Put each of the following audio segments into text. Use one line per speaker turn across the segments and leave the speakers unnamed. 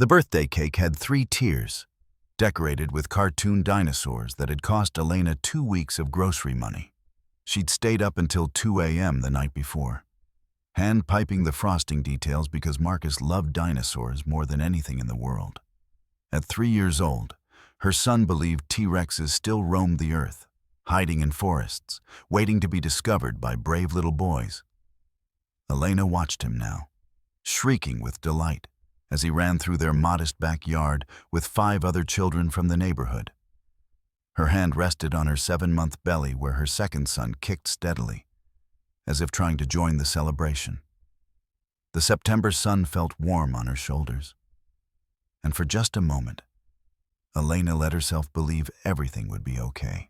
The birthday cake had 3 tiers, decorated with cartoon dinosaurs that had cost Elena 2 weeks of grocery money. She'd stayed up until 2 a.m. the night before, hand-piping the frosting details because Marcus loved dinosaurs more than anything in the world. At 3 years old, her son believed T-Rexes still roamed the earth, hiding in forests, waiting to be discovered by brave little boys. Elena watched him now, shrieking with delight as he ran through their modest backyard with 5 other children from the neighborhood. Her hand rested on her 7-month belly where her second son kicked steadily, as if trying to join the celebration. The September sun felt warm on her shoulders, and for just a moment, Elena let herself believe everything would be okay.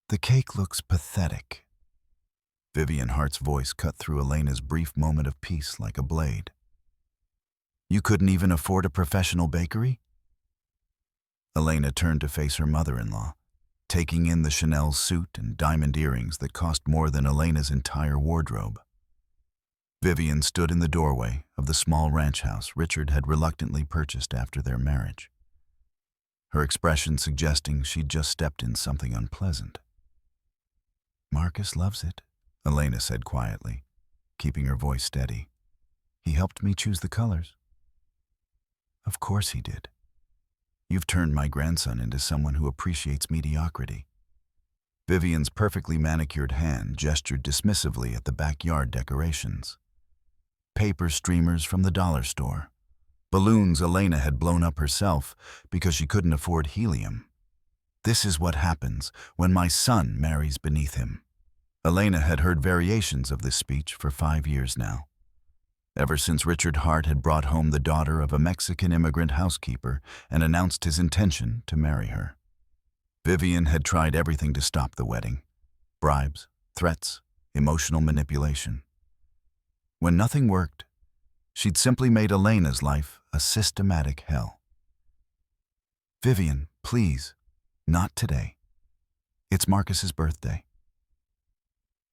"The cake looks pathetic." Vivian Hart's voice cut through Elena's brief moment of peace like a blade. "You couldn't even afford a professional bakery?" Elena turned to face her mother-in-law, taking in the Chanel suit and diamond earrings that cost more than Elena's entire wardrobe. Vivian stood in the doorway of the small ranch house Richard had reluctantly purchased after their marriage, her expression suggesting she'd just stepped in something unpleasant. "Marcus loves it," Elena said quietly, keeping her voice steady. "He helped me choose the colors." "Of course he did. You've turned my grandson into someone who appreciates mediocrity." Vivian's perfectly manicured hand gestured dismissively at the backyard decorations. Paper streamers from the dollar store, balloons Elena had blown up herself because she couldn't afford helium. "This is what happens when my son marries beneath him." Elena had heard variations of this speech for 5 years now, ever since Richard Hart had brought home the daughter of a Mexican immigrant housekeeper and announced his intention to marry her. Vivian had tried everything to stop the wedding: bribes, threats, emotional manipulation. When nothing worked, she'd simply made Elena's life a systematic hell. "Vivian, please, not today. It's Marcus's birthday."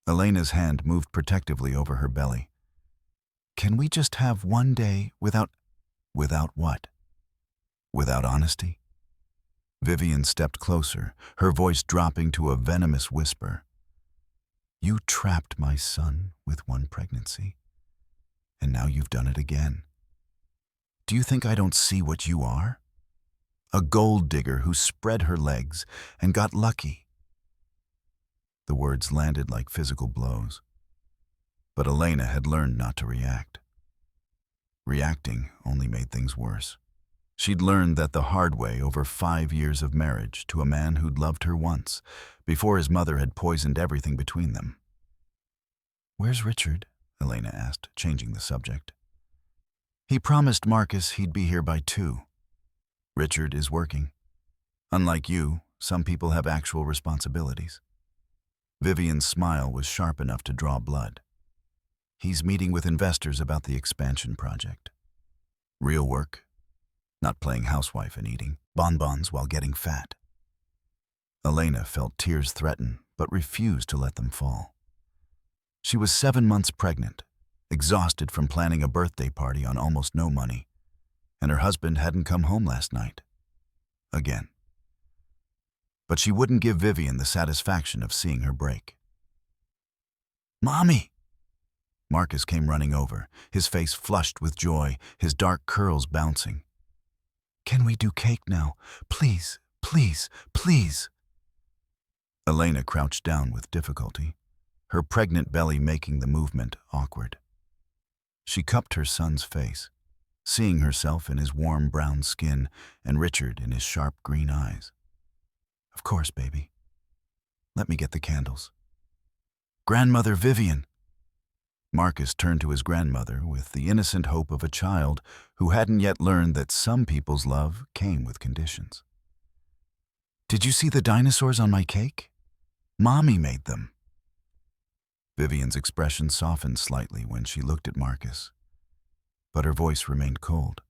Elena's hand moved protectively over her belly. "Can we just have one day without..." "Without what? Without honesty?" Vivian stepped closer, her voice dropping to a venomous whisper. "You trapped my son with one pregnancy, and now you've done it again. Do you think I don't see what you are? A gold digger who spread her legs and got lucky." The words landed like physical blows, but Elena had learned not to react. Reacting only made things worse. She'd learned that the hard way over 5 years of marriage to a man who'd loved her once, before his mother had poisoned everything between them. "Where's Richard?" Elena asked, changing the subject. "He promised Marcus he'd be here by 2. Richard is working. Unlike you, some people have actual responsibilities." Vivian's smile was sharp enough to draw blood. "He's meeting with investors about the expansion project. Real work, not playing housewife and eating bonbons while getting fat." Elena felt tears threaten, but refused to let them fall. She was 7 months pregnant, exhausted from planning a birthday party on almost no money, and her husband hadn't come home last night. Again. But she wouldn't give Vivian the satisfaction of seeing her break. "Mommy!" Marcus came running over, his face flushed with joy, his dark curls bouncing. "Can we do cake now? Please, please, please." Elena crouched down with difficulty, her pregnant belly making the movement awkward. She cupped her son's face, seeing herself in his warm brown skin and Richard in his sharp green eyes. "Of course, baby. Let me get the candles." "Grandmother Vivian." Marcus turned to his grandmother with the innocent hope of a child who hadn't yet learned that some people's love came with conditions. "Did you see the dinosaurs on my cake? Mommy made them." Vivian's expression softened slightly when she looked at Marcus, but her voice remained cold.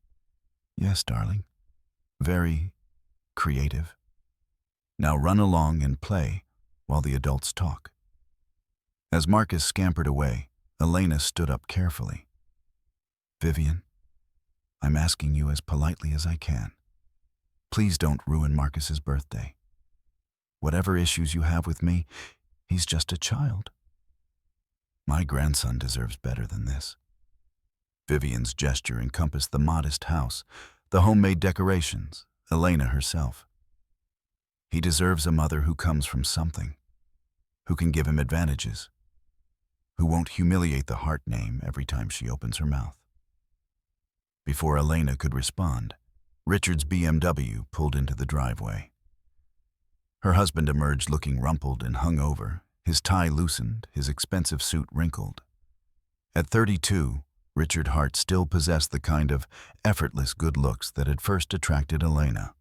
"Yes, darling. Very creative. Now run along and play while the adults talk." As Marcus scampered away, Elena stood up carefully. "Vivian, I'm asking you as politely as I can. Please don't ruin Marcus's birthday. Whatever issues you have with me, he's just a child. My grandson deserves better than this." Vivian's gesture encompassed the modest house, the homemade decorations, Elena herself. He deserves a mother who comes from something, who can give him advantages, who won't humiliate the Hart name every time she opens her mouth. Before Elena could respond, Richard's BMW pulled into the driveway. Her husband emerged looking rumpled and hungover, his tie loosened, his expensive suit wrinkled. At 32, Richard Hart still possessed the kind of effortless good looks that had first attracted Elena.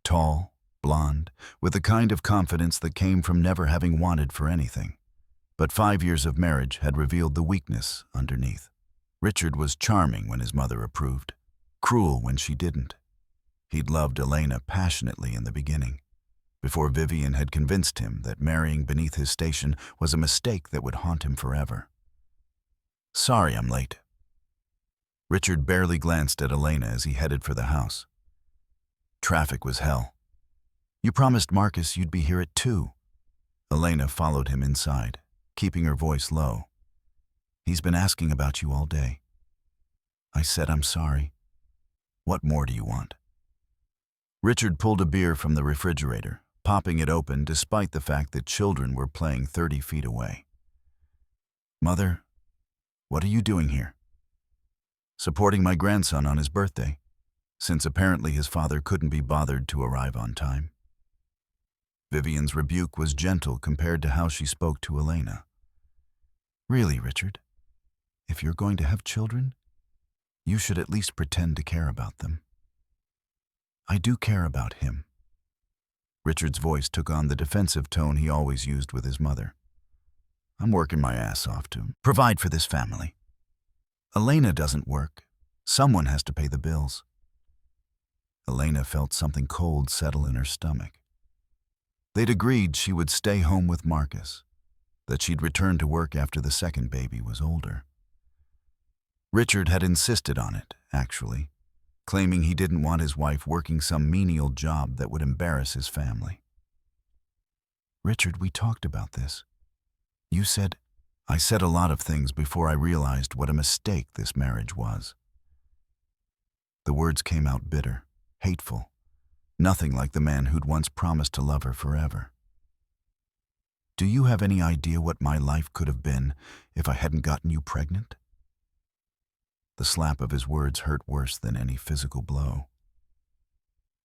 Tall, blonde, with the kind of confidence that came from never having wanted for anything. But 5 years of marriage had revealed the weakness underneath. Richard was charming when his mother approved, cruel when she didn't. He'd loved Elena passionately in the beginning, before Vivian had convinced him that marrying beneath his station was a mistake that would haunt him forever. "Sorry I'm late." Richard barely glanced at Elena as he headed for the house. Traffic was hell. "You promised Marcus you'd be here at 2. Elena followed him inside, keeping her voice low. "He's been asking about you all day." I said I'm sorry. "What more do you want?" Richard pulled a beer from the refrigerator, popping it open despite the fact that children were playing 30 feet away. "Mother, what are you doing here?" "Supporting my grandson on his birthday, since apparently his father couldn't be bothered to arrive on time." Vivian's rebuke was gentle compared to how she spoke to Elena. "Really, Richard, if you're going to have children, you should at least pretend to care about them." "I do care about him." Richard's voice took on the defensive tone he always used with his mother. "I'm working my ass off to provide for this family. Elena doesn't work. Someone has to pay the bills." Elena felt something cold settle in her stomach. They'd agreed she would stay home with Marcus, that she'd return to work after the second baby was older. Richard had insisted on it, actually, claiming he didn't want his wife working some menial job that would embarrass his family. "Richard, we talked about this. You said—" "I said a lot of things before I realized what a mistake this marriage was." The words came out bitter, hateful, nothing like the man who'd once promised to love her forever. "Do you have any idea what my life could have been if I hadn't gotten you pregnant?" The slap of his words hurt worse than any physical blow.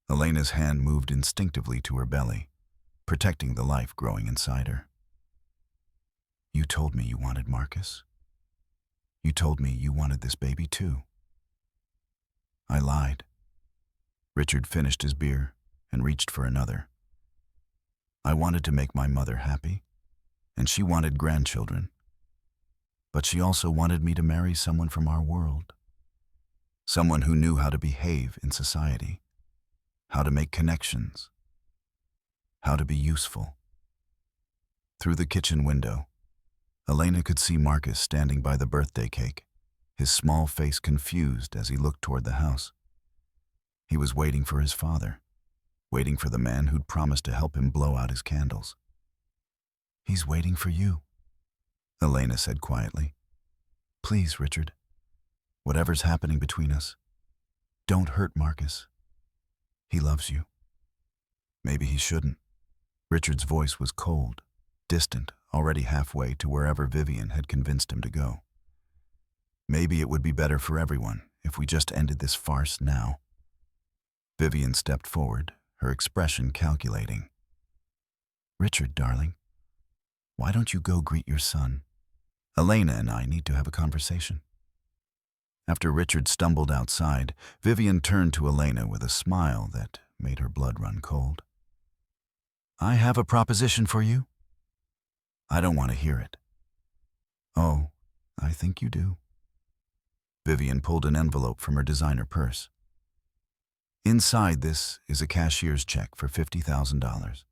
Elena's hand moved instinctively to her belly, protecting the life growing inside her. "You told me you wanted Marcus. You told me you wanted this baby too." "I lied." Richard finished his beer and reached for another. "I wanted to make my mother happy, and she wanted grandchildren. But she also wanted me to marry someone from our world. Someone who knew how to behave in society, how to make connections, how to be useful." Through the kitchen window, Elena could see Marcus standing by the birthday cake, his small face confused as he looked toward the house. He was waiting for his father, waiting for the man who'd promised to help him blow out his candles. "He's waiting for you," Elena said quietly. "Please, Richard, whatever's happening between us, don't hurt Marcus. He loves you." "Maybe he shouldn't." Richard's voice was cold, distant, already halfway to wherever Vivian had convinced him to go. "Maybe it would be better for everyone if we just ended this farce now." Vivian stepped forward, her expression calculating. "Richard, darling, why don't you go greet your son? Elena and I need to have a conversation." After Richard stumbled outside, Vivian turned to Elena with a smile that made her blood run cold. "I have a proposition for you." "I don't want to hear it." "Oh, I think you do." Vivian pulled an envelope from her designer purse. "Inside this is a cashier's check for $50,000.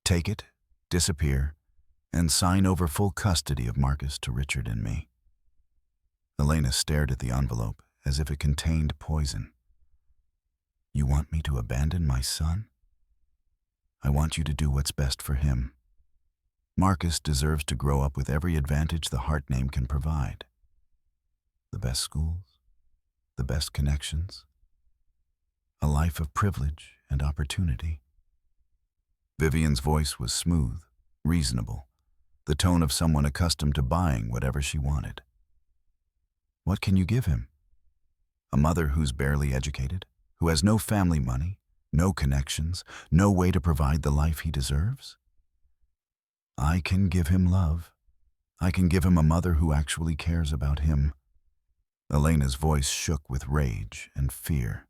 Take it, disappear, and sign over full custody of Marcus to Richard and me." Elena stared at the envelope as if it contained poison. You want me to abandon my son? I want you to do what's best for him. Marcus deserves to grow up with every advantage the Hart name can provide. The best schools, the best connections, a life of privilege and opportunity. Vivian's voice was smooth, reasonable, the tone of someone accustomed to buying whatever she wanted. What can you give him? A mother who's barely educated, who has no family money, no connections, no way to provide the life he deserves? I can give him love. I can give him a mother who actually cares about him. Elena's voice shook with rage and fear.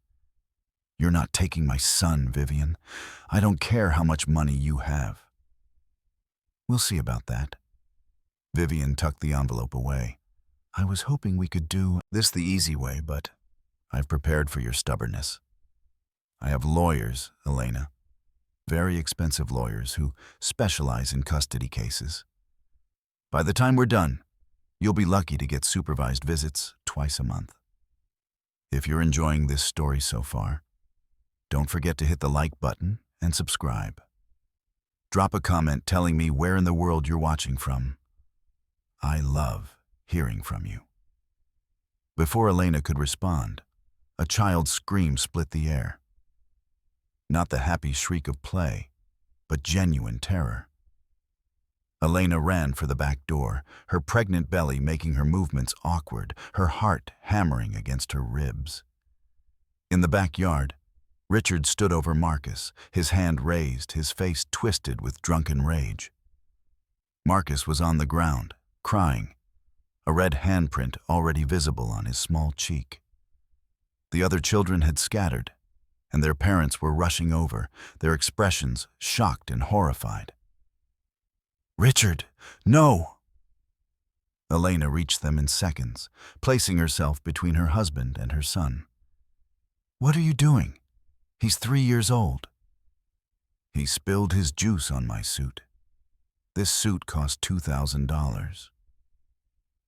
You're not taking my son, Vivian. I don't care how much money you have. We'll see about that. Vivian tucked the envelope away. I was hoping we could do this the easy way, but I've prepared for your stubbornness. I have lawyers, Elena. Very expensive lawyers who specialize in custody cases. By the time we're done, you'll be lucky to get supervised visits twice a month. If you're enjoying this story so far, don't forget to hit the like button and subscribe. Drop a comment telling me where in the world you're watching from. I love hearing from you. Before Elena could respond, a child's scream split the air. Not the happy shriek of play, but genuine terror. Elena ran for the back door, her pregnant belly making her movements awkward, her heart hammering against her ribs. In the backyard, Richard stood over Marcus, his hand raised, his face twisted with drunken rage. Marcus was on the ground, crying, a red handprint already visible on his small cheek. The other children had scattered, and their parents were rushing over, their expressions shocked and horrified. Richard, no! Elena reached them in seconds, placing herself between her husband and her son. What are you doing? He's 3 years old. He spilled his juice on my suit. This suit cost $2,000.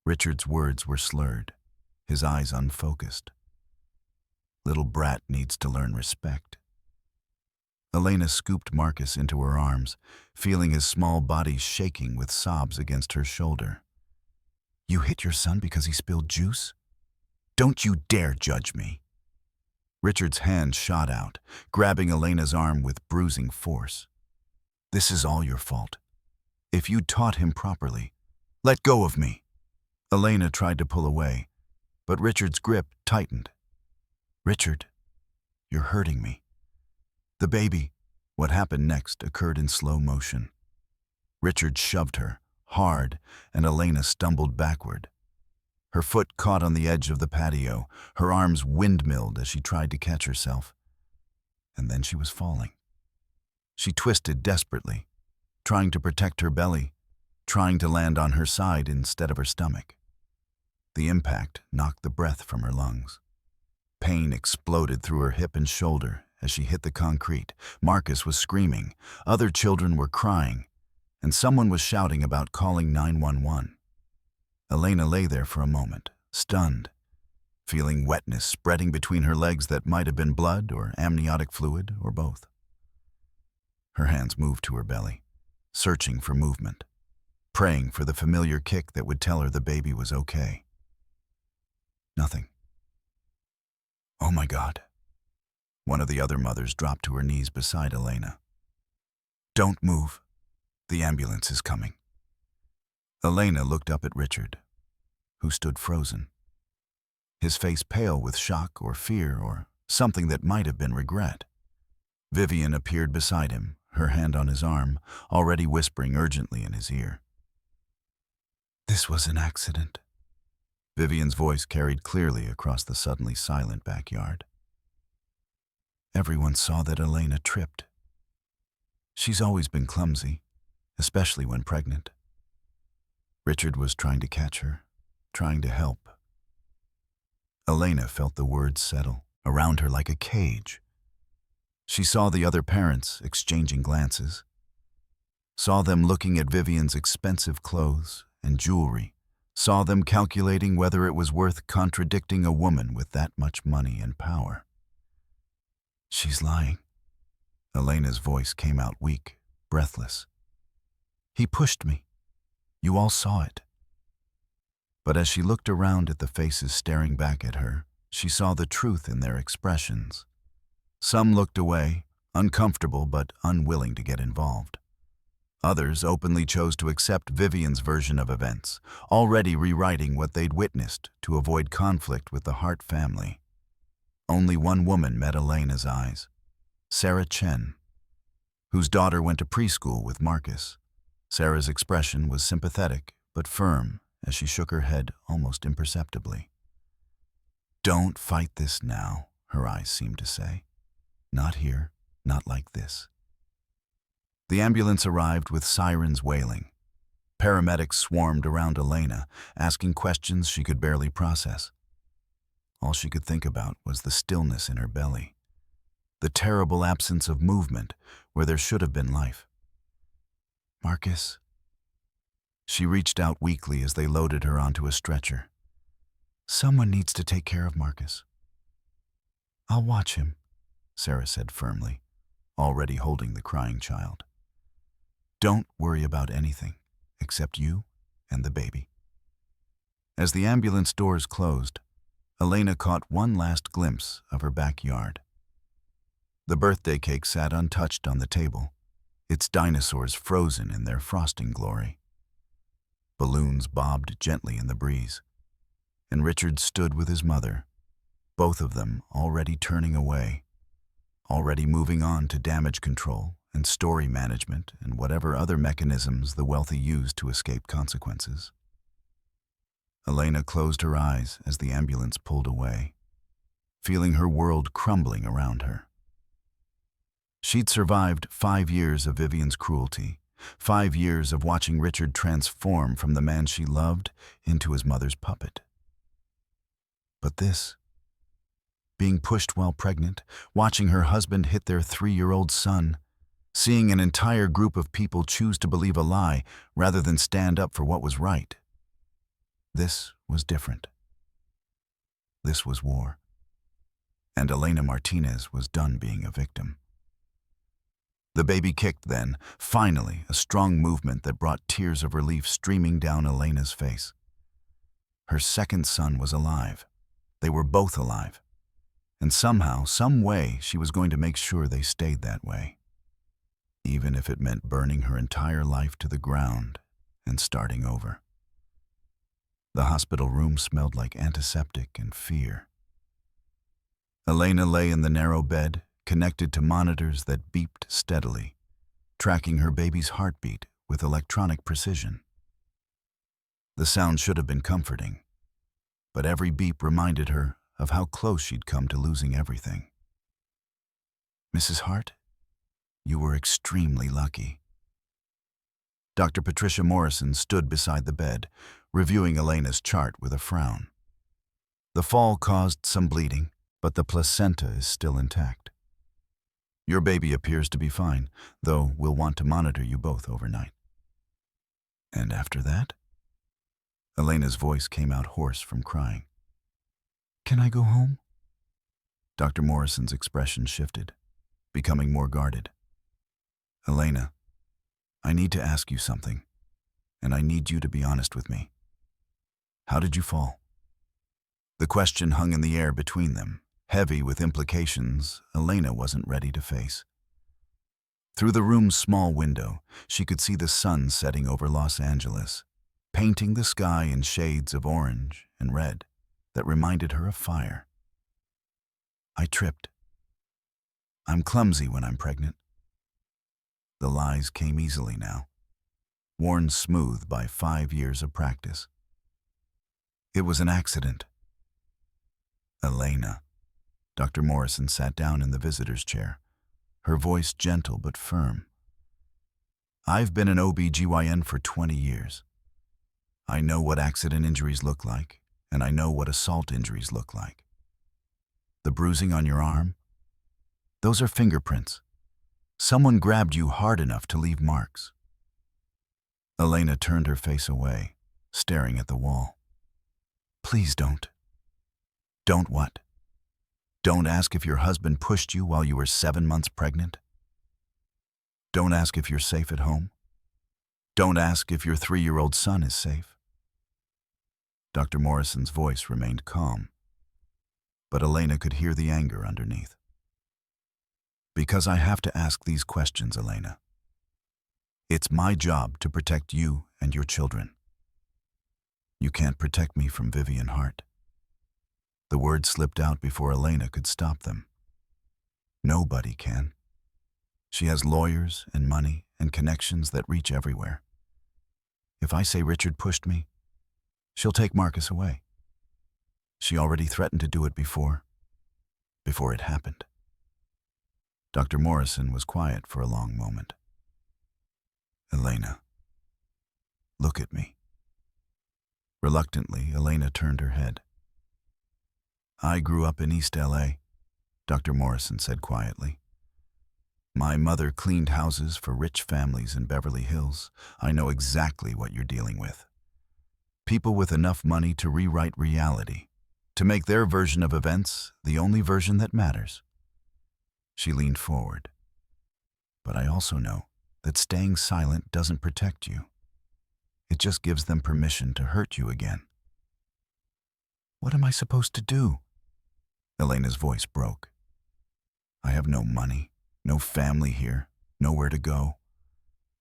Richard's words were slurred, his eyes unfocused. Little brat needs to learn respect. Elena scooped Marcus into her arms, feeling his small body shaking with sobs against her shoulder. You hit your son because he spilled juice? Don't you dare judge me. Richard's hand shot out, grabbing Elena's arm with bruising force. This is all your fault. If you taught him properly, let go of me. Elena tried to pull away, but Richard's grip tightened. Richard, you're hurting me. The baby. What happened next occurred in slow motion. Richard shoved her, hard, and Elena stumbled backward. Her foot caught on the edge of the patio, her arms windmilled as she tried to catch herself. And then she was falling. She twisted desperately, trying to protect her belly, trying to land on her side instead of her stomach. The impact knocked the breath from her lungs. Pain exploded through her hip and shoulder as she hit the concrete. Marcus was screaming, other children were crying, and someone was shouting about calling 911. Elena lay there for a moment, stunned, feeling wetness spreading between her legs that might have been blood or amniotic fluid or both. Her hands moved to her belly, searching for movement, praying for the familiar kick that would tell her the baby was okay. Nothing. Oh my God. One of the other mothers dropped to her knees beside Elena. Don't move. The ambulance is coming. Elena looked up at Richard, who stood frozen, his face pale with shock or fear or something that might have been regret. Vivian appeared beside him, her hand on his arm, already whispering urgently in his ear. This was an accident. Vivian's voice carried clearly across the suddenly silent backyard. Everyone saw that Elena tripped. She's always been clumsy, especially when pregnant. Richard was trying to catch her, trying to help. Elena felt the words settle around her like a cage. She saw the other parents exchanging glances, saw them looking at Vivian's expensive clothes and jewelry, saw them calculating whether it was worth contradicting a woman with that much money and power. "She's lying." Elena's voice came out weak, breathless. "He pushed me. You all saw it." But as she looked around at the faces staring back at her, she saw the truth in their expressions. Some looked away, uncomfortable but unwilling to get involved. Others openly chose to accept Vivian's version of events, already rewriting what they'd witnessed to avoid conflict with the Hart family. Only one woman met Elena's eyes, Sarah Chen, whose daughter went to preschool with Marcus. Sarah's expression was sympathetic but firm as she shook her head almost imperceptibly. "Don't fight this now," her eyes seemed to say. "Not here, not like this." The ambulance arrived with sirens wailing. Paramedics swarmed around Elena, asking questions she could barely process. All she could think about was the stillness in her belly, the terrible absence of movement where there should have been life. "Marcus?" She reached out weakly as they loaded her onto a stretcher. "Someone needs to take care of Marcus." "I'll watch him," Sarah said firmly, already holding the crying child. "Don't worry about anything, except you and the baby." As the ambulance doors closed, Elena caught one last glimpse of her backyard. The birthday cake sat untouched on the table, its dinosaurs frozen in their frosting glory. Balloons bobbed gently in the breeze, and Richard stood with his mother, both of them already turning away, already moving on to damage control and story management and whatever other mechanisms the wealthy use to escape consequences. Elena closed her eyes as the ambulance pulled away, feeling her world crumbling around her. She'd survived 5 years of Vivian's cruelty, 5 years of watching Richard transform from the man she loved into his mother's puppet. But this, being pushed while pregnant, watching her husband hit their 3-year-old son, seeing an entire group of people choose to believe a lie rather than stand up for what was right. This was different. This was war. And Elena Martinez was done being a victim. The baby kicked then, finally, a strong movement that brought tears of relief streaming down Elena's face. Her second son was alive. They were both alive. And somehow, some way, she was going to make sure they stayed that way. Even if it meant burning her entire life to the ground and starting over. The hospital room smelled like antiseptic and fear. Elena lay in the narrow bed, connected to monitors that beeped steadily, tracking her baby's heartbeat with electronic precision. The sound should have been comforting, but every beep reminded her of how close she'd come to losing everything. "Mrs. Hart, you were extremely lucky." Dr. Patricia Morrison stood beside the bed, reviewing Elena's chart with a frown. "The fall caused some bleeding, but the placenta is still intact. Your baby appears to be fine, though we'll want to monitor you both overnight." "And after that?" Elena's voice came out hoarse from crying. "Can I go home?" Dr. Morrison's expression shifted, becoming more guarded. "Elena, I need to ask you something, and I need you to be honest with me. How did you fall?" The question hung in the air between them, heavy with implications Elena wasn't ready to face. Through the room's small window, she could see the sun setting over Los Angeles, painting the sky in shades of orange and red that reminded her of fire. "I tripped. I'm clumsy when I'm pregnant." The lies came easily now, worn smooth by 5 years of practice. "It was an accident." "Elena." Dr. Morrison sat down in the visitor's chair, her voice gentle but firm. "I've been an OB/GYN for 20 years. I know what accident injuries look like, and I know what assault injuries look like. The bruising on your arm? Those are fingerprints. Someone grabbed you hard enough to leave marks." Elena turned her face away, staring at the wall. Please don't. Don't what? Don't ask if your husband pushed you while you were 7 months pregnant. Don't ask if you're safe at home. Don't ask if your 3-year-old son is safe. Dr. Morrison's voice remained calm, but Elena could hear the anger underneath. Because I have to ask these questions, Elena. It's my job to protect you and your children. You can't protect me from Vivian Hart. The words slipped out before Elena could stop them. Nobody can. She has lawyers and money and connections that reach everywhere. If I say Richard pushed me, she'll take Marcus away. She already threatened to do it before it happened. Dr. Morrison was quiet for a long moment. Elena, look at me. Reluctantly, Elena turned her head. I grew up in East LA, Dr. Morrison said quietly. My mother cleaned houses for rich families in Beverly Hills. I know exactly what you're dealing with. People with enough money to rewrite reality, to make their version of events the only version that matters. She leaned forward. But I also know that staying silent doesn't protect you. It just gives them permission to hurt you again. What am I supposed to do? Elena's voice broke. I have no money, no family here, nowhere to go.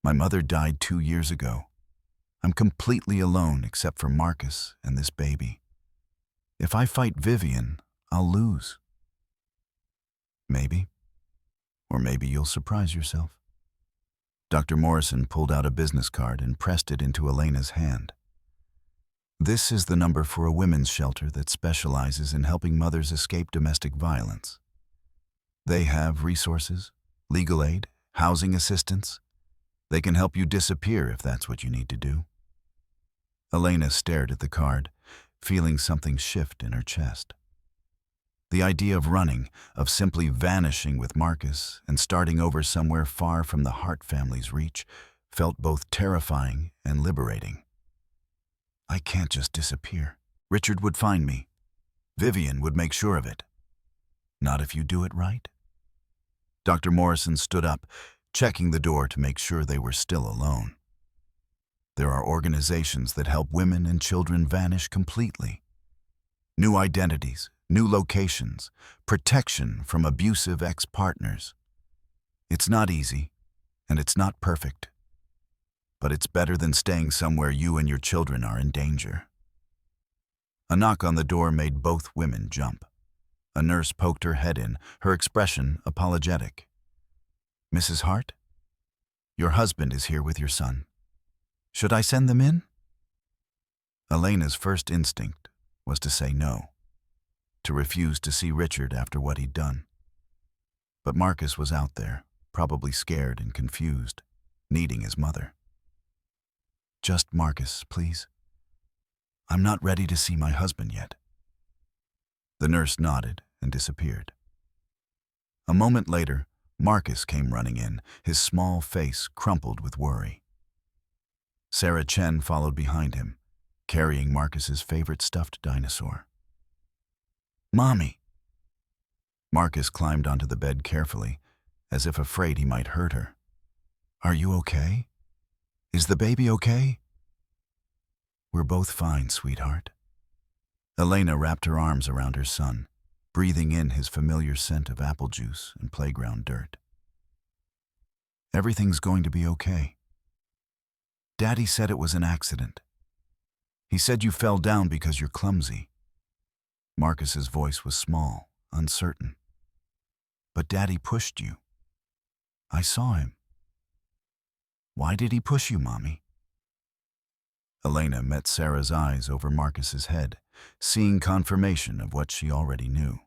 My mother died 2 years ago. I'm completely alone except for Marcus and this baby. If I fight Vivian, I'll lose. Maybe. Or maybe you'll surprise yourself. Dr. Morrison pulled out a business card and pressed it into Elena's hand. This is the number for a women's shelter that specializes in helping mothers escape domestic violence. They have resources, legal aid, housing assistance. They can help you disappear if that's what you need to do. Elena stared at the card, feeling something shift in her chest. The idea of running, of simply vanishing with Marcus and starting over somewhere far from the Hart family's reach, felt both terrifying and liberating. I can't just disappear. Richard would find me. Vivian would make sure of it. Not if you do it right. Dr. Morrison stood up, checking the door to make sure they were still alone. There are organizations that help women and children vanish completely. New identities, new locations, protection from abusive ex-partners. It's not easy, and it's not perfect. But it's better than staying somewhere you and your children are in danger. A knock on the door made both women jump. A nurse poked her head in, her expression apologetic. Mrs. Hart? Your husband is here with your son. Should I send them in? Elena's first instinct was to say no, to refuse to see Richard after what he'd done. But Marcus was out there, probably scared and confused, needing his mother. Just Marcus, please. I'm not ready to see my husband yet. The nurse nodded and disappeared. A moment later, Marcus came running in, his small face crumpled with worry. Sarah Chen followed behind him, carrying Marcus's favorite stuffed dinosaur. Mommy! Marcus climbed onto the bed carefully, as if afraid he might hurt her. Are you okay? Is the baby okay? We're both fine, sweetheart. Elena wrapped her arms around her son, breathing in his familiar scent of apple juice and playground dirt. Everything's going to be okay. Daddy said it was an accident. He said you fell down because you're clumsy. Marcus's voice was small, uncertain. But Daddy pushed you. I saw him. Why did he push you, Mommy? Elena met Sarah's eyes over Marcus's head, seeing confirmation of what she already knew.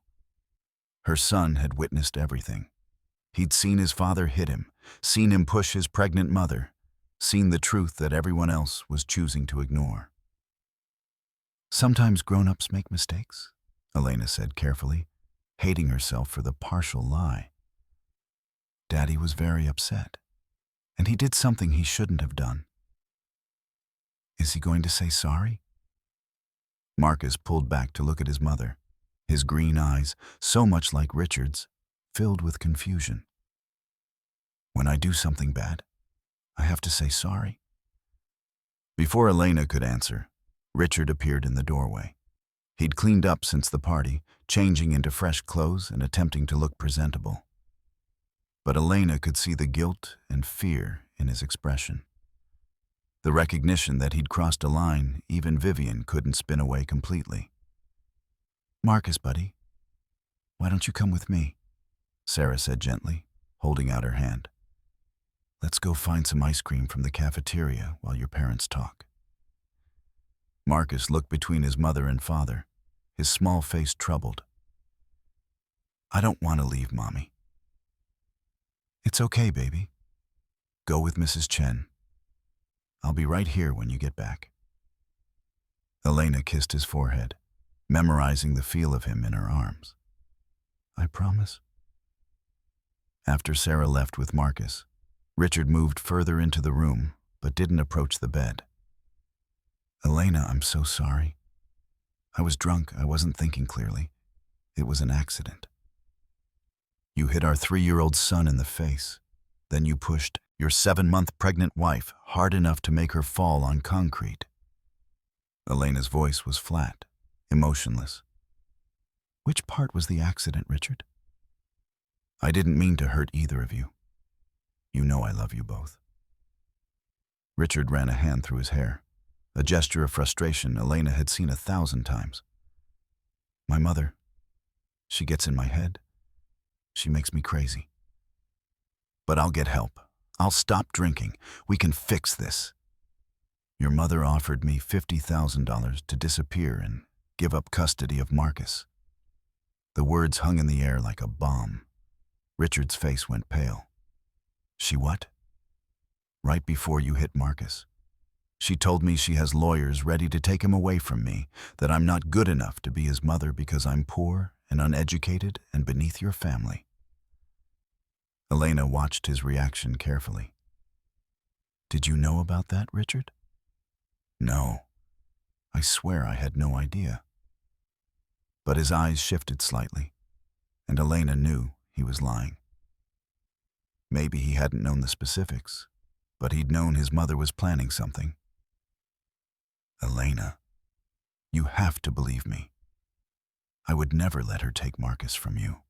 Her son had witnessed everything. He'd seen his father hit him, seen him push his pregnant mother, seen the truth that everyone else was choosing to ignore. Sometimes grown-ups make mistakes, Elena said carefully, hating herself for the partial lie. Daddy was very upset, and he did something he shouldn't have done. Is he going to say sorry? Marcus pulled back to look at his mother, his green eyes, so much like Richard's, filled with confusion. When I do something bad, I have to say sorry. Before Elena could answer, Richard appeared in the doorway. He'd cleaned up since the party, changing into fresh clothes and attempting to look presentable. But Elena could see the guilt and fear in his expression. The recognition that he'd crossed a line even Vivian couldn't spin away completely. "Marcus, buddy, why don't you come with me?" Sarah said gently, holding out her hand. "Let's go find some ice cream from the cafeteria while your parents talk." Marcus looked between his mother and father, his small face troubled. "I don't want to leave, Mommy." "It's okay, baby. Go with Mrs. Chen. I'll be right here when you get back." Elena kissed his forehead, memorizing the feel of him in her arms. "I promise." After Sarah left with Marcus, Richard moved further into the room, but didn't approach the bed. "Elena, I'm so sorry. I was drunk. I wasn't thinking clearly. It was an accident. You hit our 3-year-old son in the face. Then you pushed your 7-month pregnant wife hard enough to make her fall on concrete." Elena's voice was flat, emotionless. "Which part was the accident, Richard?" "I didn't mean to hurt either of you. You know I love you both." Richard ran a hand through his hair, a gesture of frustration Elena had seen 1,000 times. "My mother, she gets in my head. She makes me crazy. But I'll get help. I'll stop drinking. We can fix this. Your mother offered me $50,000 to disappear and give up custody of Marcus." The words hung in the air like a bomb. Richard's face went pale. "She what?" "Right before you hit Marcus. She told me she has lawyers ready to take him away from me, that I'm not good enough to be his mother because I'm poor and uneducated and beneath your family." Elena watched his reaction carefully. "Did you know about that, Richard?" "No. I swear I had no idea." But his eyes shifted slightly, and Elena knew he was lying. Maybe he hadn't known the specifics, but he'd known his mother was planning something. "Elena, you have to believe me. I would never let her take Marcus from you.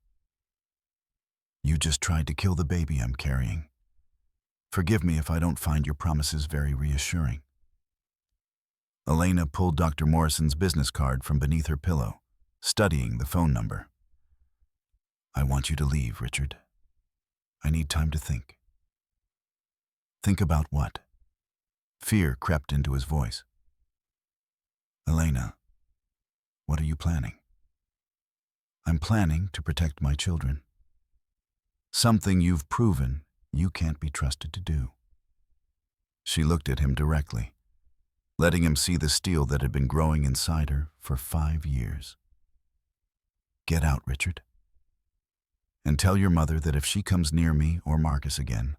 You just tried to kill the baby I'm carrying. Forgive me if I don't find your promises very reassuring." Elena pulled Dr. Morrison's business card from beneath her pillow, studying the phone number. "I want you to leave, Richard. I need time to think." "Think about what?" Fear crept into his voice. "Elena, what are you planning?" "I'm planning to protect my children. Something you've proven you can't be trusted to do." She looked at him directly, letting him see the steel that had been growing inside her for 5 years. "Get out, Richard. And tell your mother that if she comes near me or Marcus again,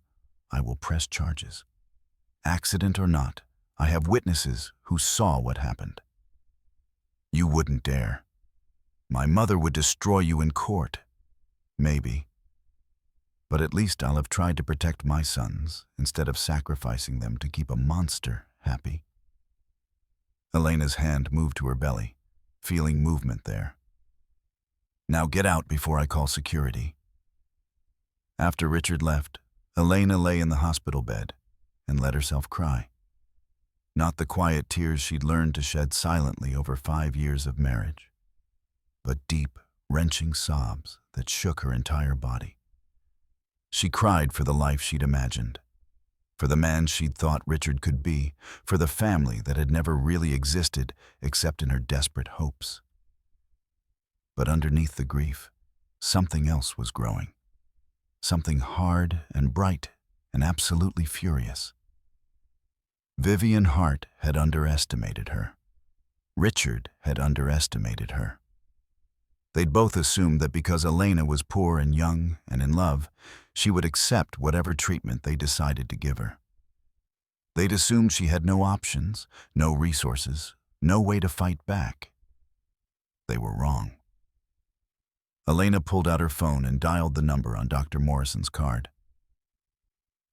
I will press charges. Accident or not, I have witnesses who saw what happened." "You wouldn't dare. My mother would destroy you in court." "Maybe. But at least I'll have tried to protect my sons instead of sacrificing them to keep a monster happy." Elena's hand moved to her belly, feeling movement there. "Now get out before I call security." After Richard left, Elena lay in the hospital bed and let herself cry. Not the quiet tears she'd learned to shed silently over 5 years of marriage, but deep, wrenching sobs that shook her entire body. She cried for the life she'd imagined, for the man she'd thought Richard could be, for the family that had never really existed except in her desperate hopes. But underneath the grief, something else was growing. Something hard and bright and absolutely furious. Vivian Hart had underestimated her. Richard had underestimated her. They'd both assumed that because Elena was poor and young and in love, she would accept whatever treatment they decided to give her. They'd assumed she had no options, no resources, no way to fight back. They were wrong. Elena pulled out her phone and dialed the number on Dr. Morrison's card.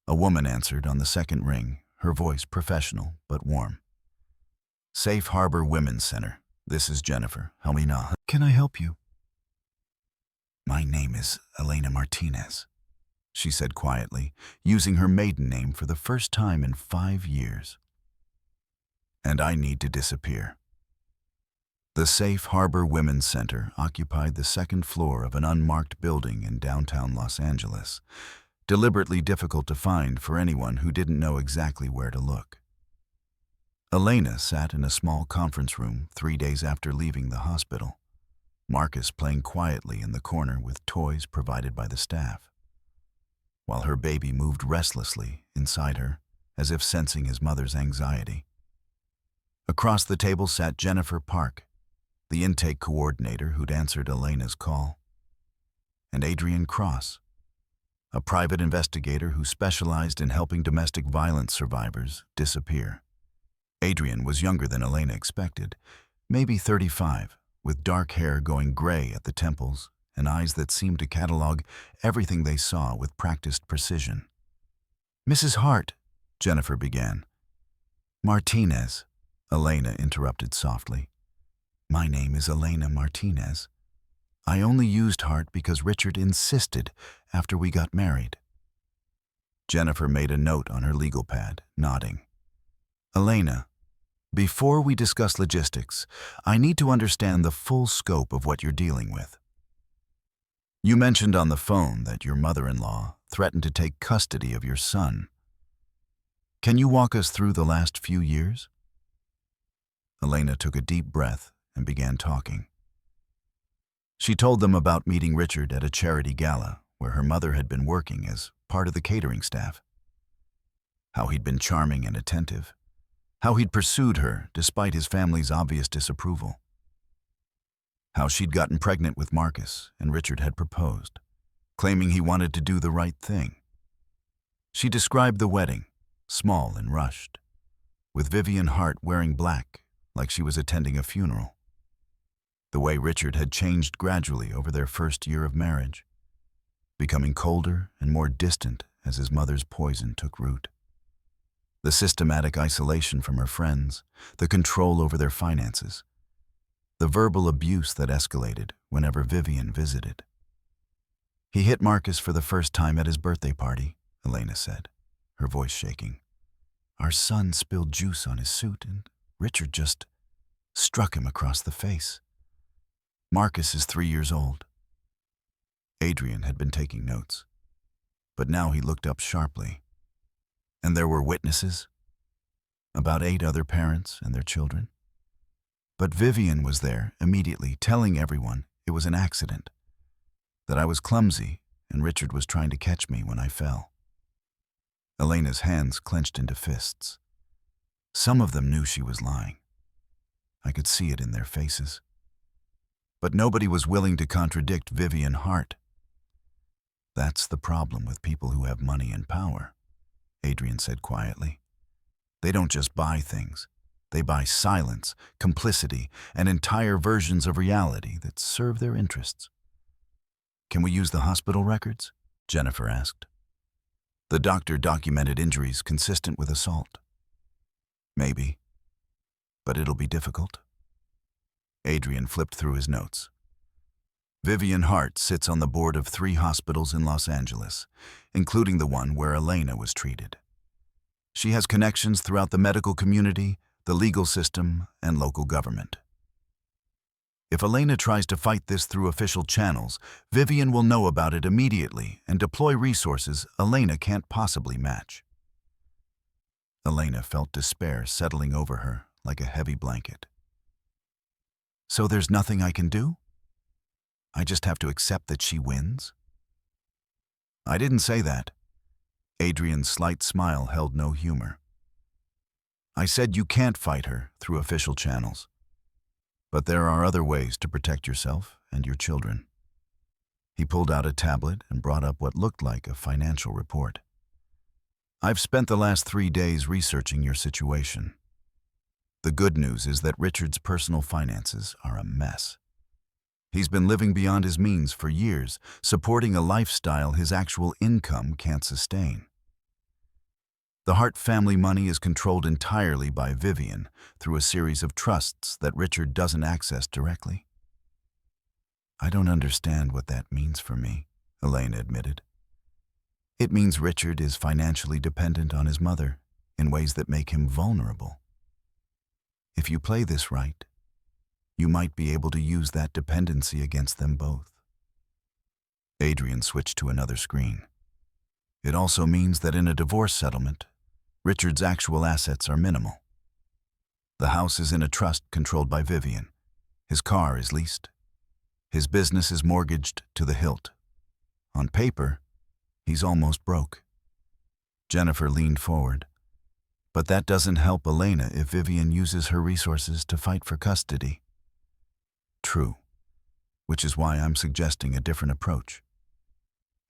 A woman answered on the second ring, her voice professional but warm. Safe Harbor Women's Center. This is Jennifer. Helena. Can I help you? My name is Elena Martinez, she said quietly, using her maiden name for the first time in 5 years. And I need to disappear. The Safe Harbor Women's Center occupied the second floor of an unmarked building in downtown Los Angeles, deliberately difficult to find for anyone who didn't know exactly where to look. Elena sat in a small conference room 3 days after leaving the hospital, Marcus playing quietly in the corner with toys provided by the staff, while her baby moved restlessly inside her as if sensing his mother's anxiety. Across the table sat Jennifer Park, the intake coordinator who'd answered Elena's call, and Adrian Cross, a private investigator who specialized in helping domestic violence survivors disappear. Adrian was younger than Elena expected, maybe 35, with dark hair going gray at the temples and eyes that seemed to catalog everything they saw with practiced precision. Mrs. Hart, Jennifer began. Martinez, Elena interrupted softly. My name is Elena Martinez. I only used Hart because Richard insisted after we got married. Jennifer made a note on her legal pad, nodding. Elena, before we discuss logistics, I need to understand the full scope of what you're dealing with. You mentioned on the phone that your mother-in-law threatened to take custody of your son. Can you walk us through the last few years? Elena took a deep breath and began talking. She told them about meeting Richard at a charity gala where her mother had been working as part of the catering staff. How he'd been charming and attentive. How he'd pursued her despite his family's obvious disapproval. How she'd gotten pregnant with Marcus and Richard had proposed, claiming he wanted to do the right thing. She described the wedding, small and rushed, with Vivian Hart wearing black like she was attending a funeral. The way Richard had changed gradually over their first year of marriage, becoming colder and more distant as his mother's poison took root. The systematic isolation from her friends, the control over their finances, the verbal abuse that escalated whenever Vivian visited. He hit Marcus for the first time at his birthday party, Elena said, her voice shaking. Our son spilled juice on his suit and Richard just struck him across the face. Marcus is 3 years old. Adrian had been taking notes, but now he looked up sharply. And there were witnesses, about 8 other parents and their children. But Vivian was there immediately, telling everyone it was an accident, that I was clumsy and Richard was trying to catch me when I fell. Elena's hands clenched into fists. Some of them knew she was lying. I could see it in their faces. But nobody was willing to contradict Vivian Hart. That's the problem with people who have money and power, Adrian said quietly. They don't just buy things. They buy silence, complicity, and entire versions of reality that serve their interests. Can we use the hospital records? Jennifer asked. The doctor documented injuries consistent with assault. Maybe, but it'll be difficult. Adrian flipped through his notes. Vivian Hart sits on the board of 3 hospitals in Los Angeles, including the one where Elena was treated. She has connections throughout the medical community, the legal system, and local government. If Elena tries to fight this through official channels, Vivian will know about it immediately and deploy resources Elena can't possibly match. Elena felt despair settling over her like a heavy blanket. So there's nothing I can do? I just have to accept that she wins? I didn't say that. Adrian's slight smile held no humor. I said you can't fight her through official channels. But there are other ways to protect yourself and your children. He pulled out a tablet and brought up what looked like a financial report. I've spent the last 3 days researching your situation. The good news is that Richard's personal finances are a mess. He's been living beyond his means for years, supporting a lifestyle his actual income can't sustain. The Hart family money is controlled entirely by Vivian through a series of trusts that Richard doesn't access directly. I don't understand what that means for me, Elena admitted. It means Richard is financially dependent on his mother in ways that make him vulnerable. If you play this right, you might be able to use that dependency against them both. Adrian switched to another screen. It also means that in a divorce settlement, Richard's actual assets are minimal. The house is in a trust controlled by Vivian. His car is leased. His business is mortgaged to the hilt. On paper, he's almost broke. Jennifer leaned forward. But that doesn't help Elena if Vivian uses her resources to fight for custody. True, which is why I'm suggesting a different approach.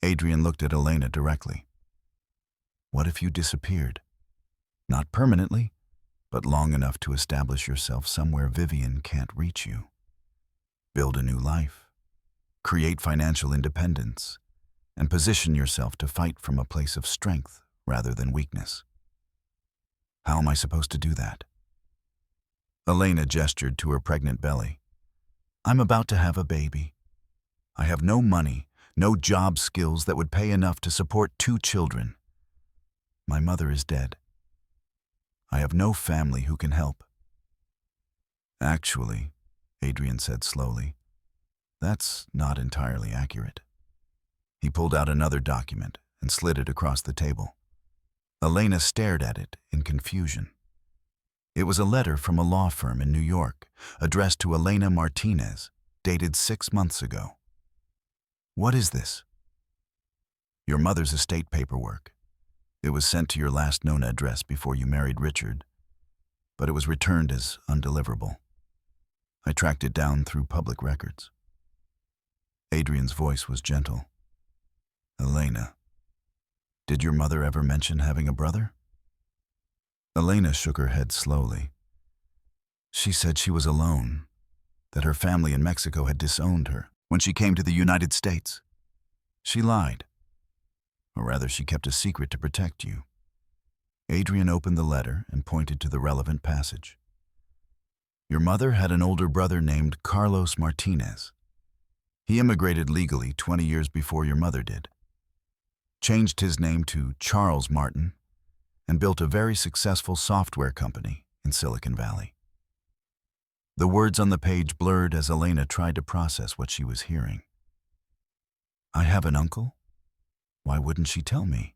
Adrian looked at Elena directly. What if you disappeared? Not permanently, but long enough to establish yourself somewhere Vivian can't reach you. Build a new life, create financial independence, and position yourself to fight from a place of strength rather than weakness. How am I supposed to do that? Elena gestured to her pregnant belly. I'm about to have a baby. I have no money, no job skills that would pay enough to support 2 children. My mother is dead. I have no family who can help. Actually, Adrian said slowly, that's not entirely accurate. He pulled out another document and slid it across the table. Elena stared at it in confusion. It was a letter from a law firm in New York, addressed to Elena Martinez, dated 6 months ago. What is this? Your mother's estate paperwork. It was sent to your last known address before you married Richard, but it was returned as undeliverable. I tracked it down through public records. Adrian's voice was gentle. Elena, did your mother ever mention having a brother? Elena shook her head slowly. She said she was alone, that her family in Mexico had disowned her when she came to the United States. She lied. Or rather, she kept a secret to protect you. Adrian opened the letter and pointed to the relevant passage. Your mother had an older brother named Carlos Martinez. He immigrated legally 20 years before your mother did, changed his name to Charles Martin, and built a very successful software company in Silicon Valley. The words on the page blurred as Elena tried to process what she was hearing. I have an uncle? Why wouldn't she tell me?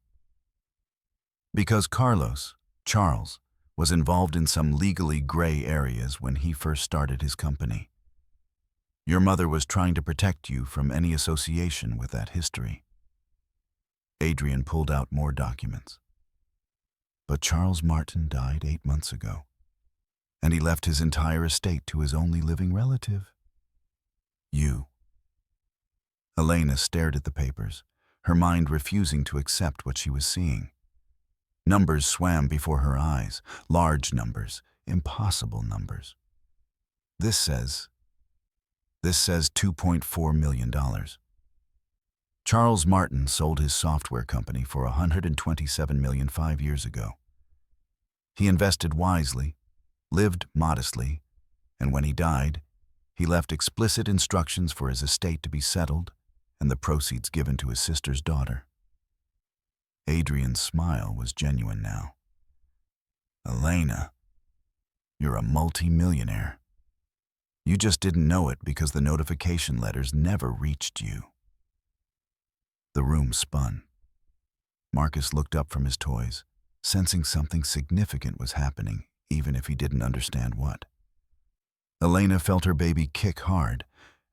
Because Charles, was involved in some legally gray areas when he first started his company. Your mother was trying to protect you from any association with that history. Adrian pulled out more documents. But Charles Martin died 8 months ago, and he left his entire estate to his only living relative. You. Elena stared at the papers, her mind refusing to accept what she was seeing. Numbers swam before her eyes, large numbers, impossible numbers. This says $2.4 million. Charles Martin sold his software company for $127 million 5 years ago. He invested wisely, lived modestly, and when he died, he left explicit instructions for his estate to be settled and the proceeds given to his sister's daughter. Adrian's smile was genuine now. Elena, you're a multi-millionaire. You just didn't know it because the notification letters never reached you. The room spun. Marcus looked up from his toys, sensing something significant was happening, even if he didn't understand what. Elena felt her baby kick hard,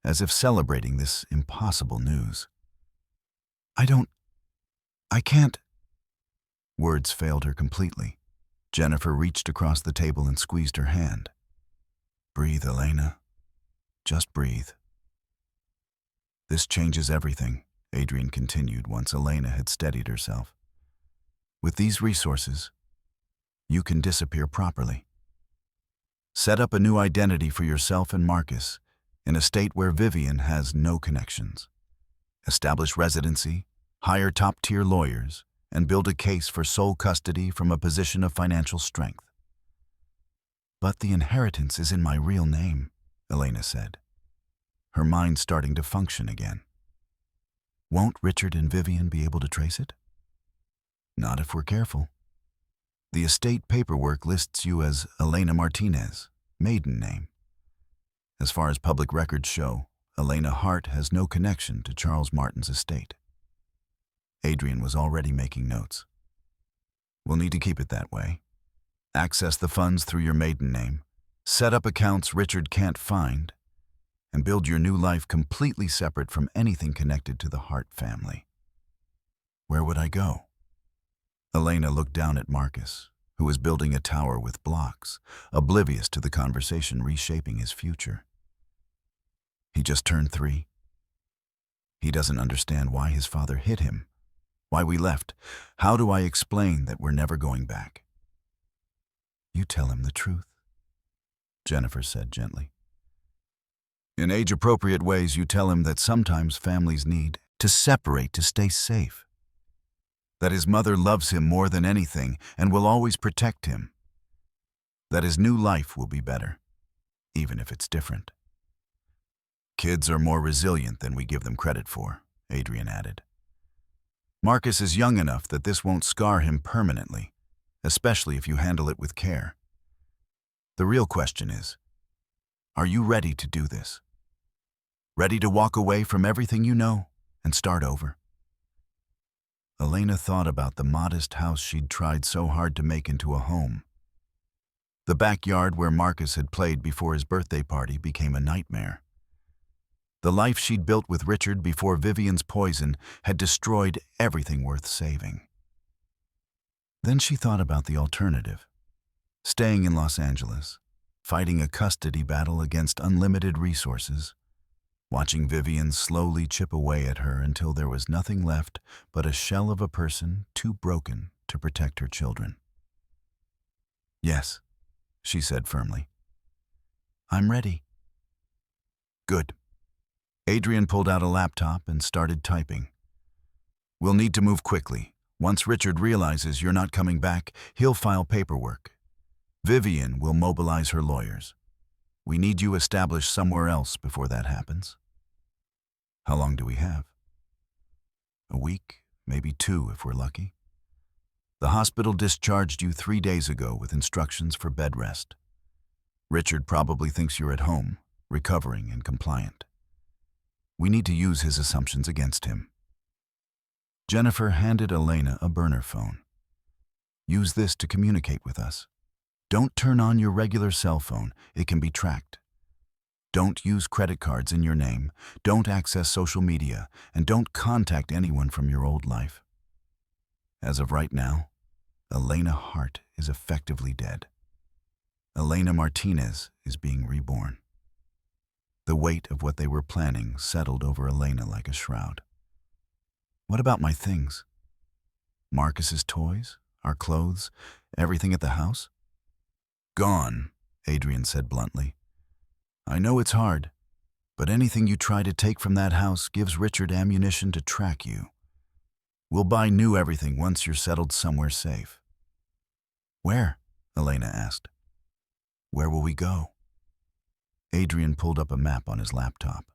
as if celebrating this impossible news. I can't. Words failed her completely. Jennifer reached across the table and squeezed her hand. Breathe, Elena. Just breathe. This changes everything, Adrian continued once Elena had steadied herself. With these resources, you can disappear properly. Set up a new identity for yourself and Marcus in a state where Vivian has no connections. Establish residency, hire top-tier lawyers, and build a case for sole custody from a position of financial strength. But the inheritance is in my real name, Elena said, her mind starting to function again. Won't Richard and Vivian be able to trace it? Not if we're careful. The estate paperwork lists you as Elena Martinez, maiden name. As far as public records show, Elena Hart has no connection to Charles Martin's estate. Adrian was already making notes. We'll need to keep it that way. Access the funds through your maiden name, set up accounts Richard can't find, and build your new life completely separate from anything connected to the Hart family. Where would I go? Elena looked down at Marcus, who was building a tower with blocks, oblivious to the conversation reshaping his future. He just turned 3. He doesn't understand why his father hit him, why we left. How do I explain that we're never going back? You tell him the truth, Jennifer said gently. In age-appropriate ways, you tell him that sometimes families need to separate to stay safe. That his mother loves him more than anything and will always protect him. That his new life will be better, even if it's different. Kids are more resilient than we give them credit for, Adrian added. Marcus is young enough that this won't scar him permanently, especially if you handle it with care. The real question is, are you ready to do this? Ready to walk away from everything you know and start over? Elena thought about the modest house she'd tried so hard to make into a home. The backyard where Marcus had played before his birthday party became a nightmare. The life she'd built with Richard before Vivian's poison had destroyed everything worth saving. Then she thought about the alternative. Staying in Los Angeles, fighting a custody battle against unlimited resources, watching Vivian slowly chip away at her until there was nothing left but a shell of a person too broken to protect her children. Yes, she said firmly. I'm ready. Good. Adrian pulled out a laptop and started typing. We'll need to move quickly. Once Richard realizes you're not coming back, he'll file paperwork. Vivian will mobilize her lawyers. We need you established somewhere else before that happens. How long do we have? A week, maybe 2 if we're lucky. The hospital discharged you 3 days ago with instructions for bed rest. Richard probably thinks you're at home, recovering and compliant. We need to use his assumptions against him. Jennifer handed Elena a burner phone. Use this to communicate with us. Don't turn on your regular cell phone. It can be tracked. Don't use credit cards in your name. Don't access social media. And don't contact anyone from your old life. As of right now, Elena Hart is effectively dead. Elena Martinez is being reborn. The weight of what they were planning settled over Elena like a shroud. What about my things? Marcus's toys, our clothes, everything at the house? Gone, Adrian said bluntly. I know it's hard, but anything you try to take from that house gives Richard ammunition to track you. We'll buy new everything once you're settled somewhere safe. Where? Elena asked. Where will we go? Adrian pulled up a map on his laptop.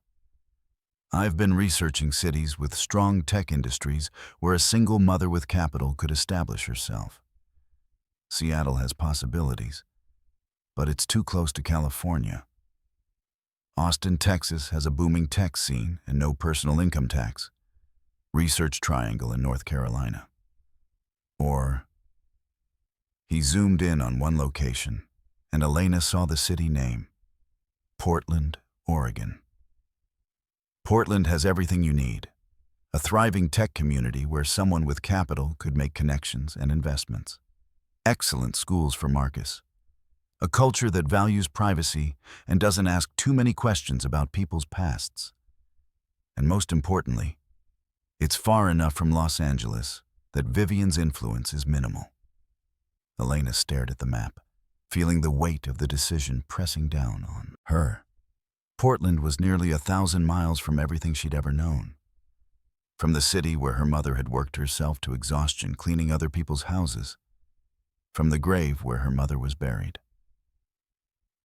I've been researching cities with strong tech industries where a single mother with capital could establish herself. Seattle has possibilities, but it's too close to California. Austin, Texas has a booming tech scene and no personal income tax. Research Triangle in North Carolina. Or... He zoomed in on one location, and Elena saw the city name. Portland, Oregon. Portland has everything you need. A thriving tech community where someone with capital could make connections and investments. Excellent schools for Marcus. A culture that values privacy and doesn't ask too many questions about people's pasts. And most importantly, it's far enough from Los Angeles that Vivian's influence is minimal. Elena stared at the map, feeling the weight of the decision pressing down on her. Portland was nearly 1,000 miles from everything she'd ever known. From the city where her mother had worked herself to exhaustion cleaning other people's houses. From the grave where her mother was buried.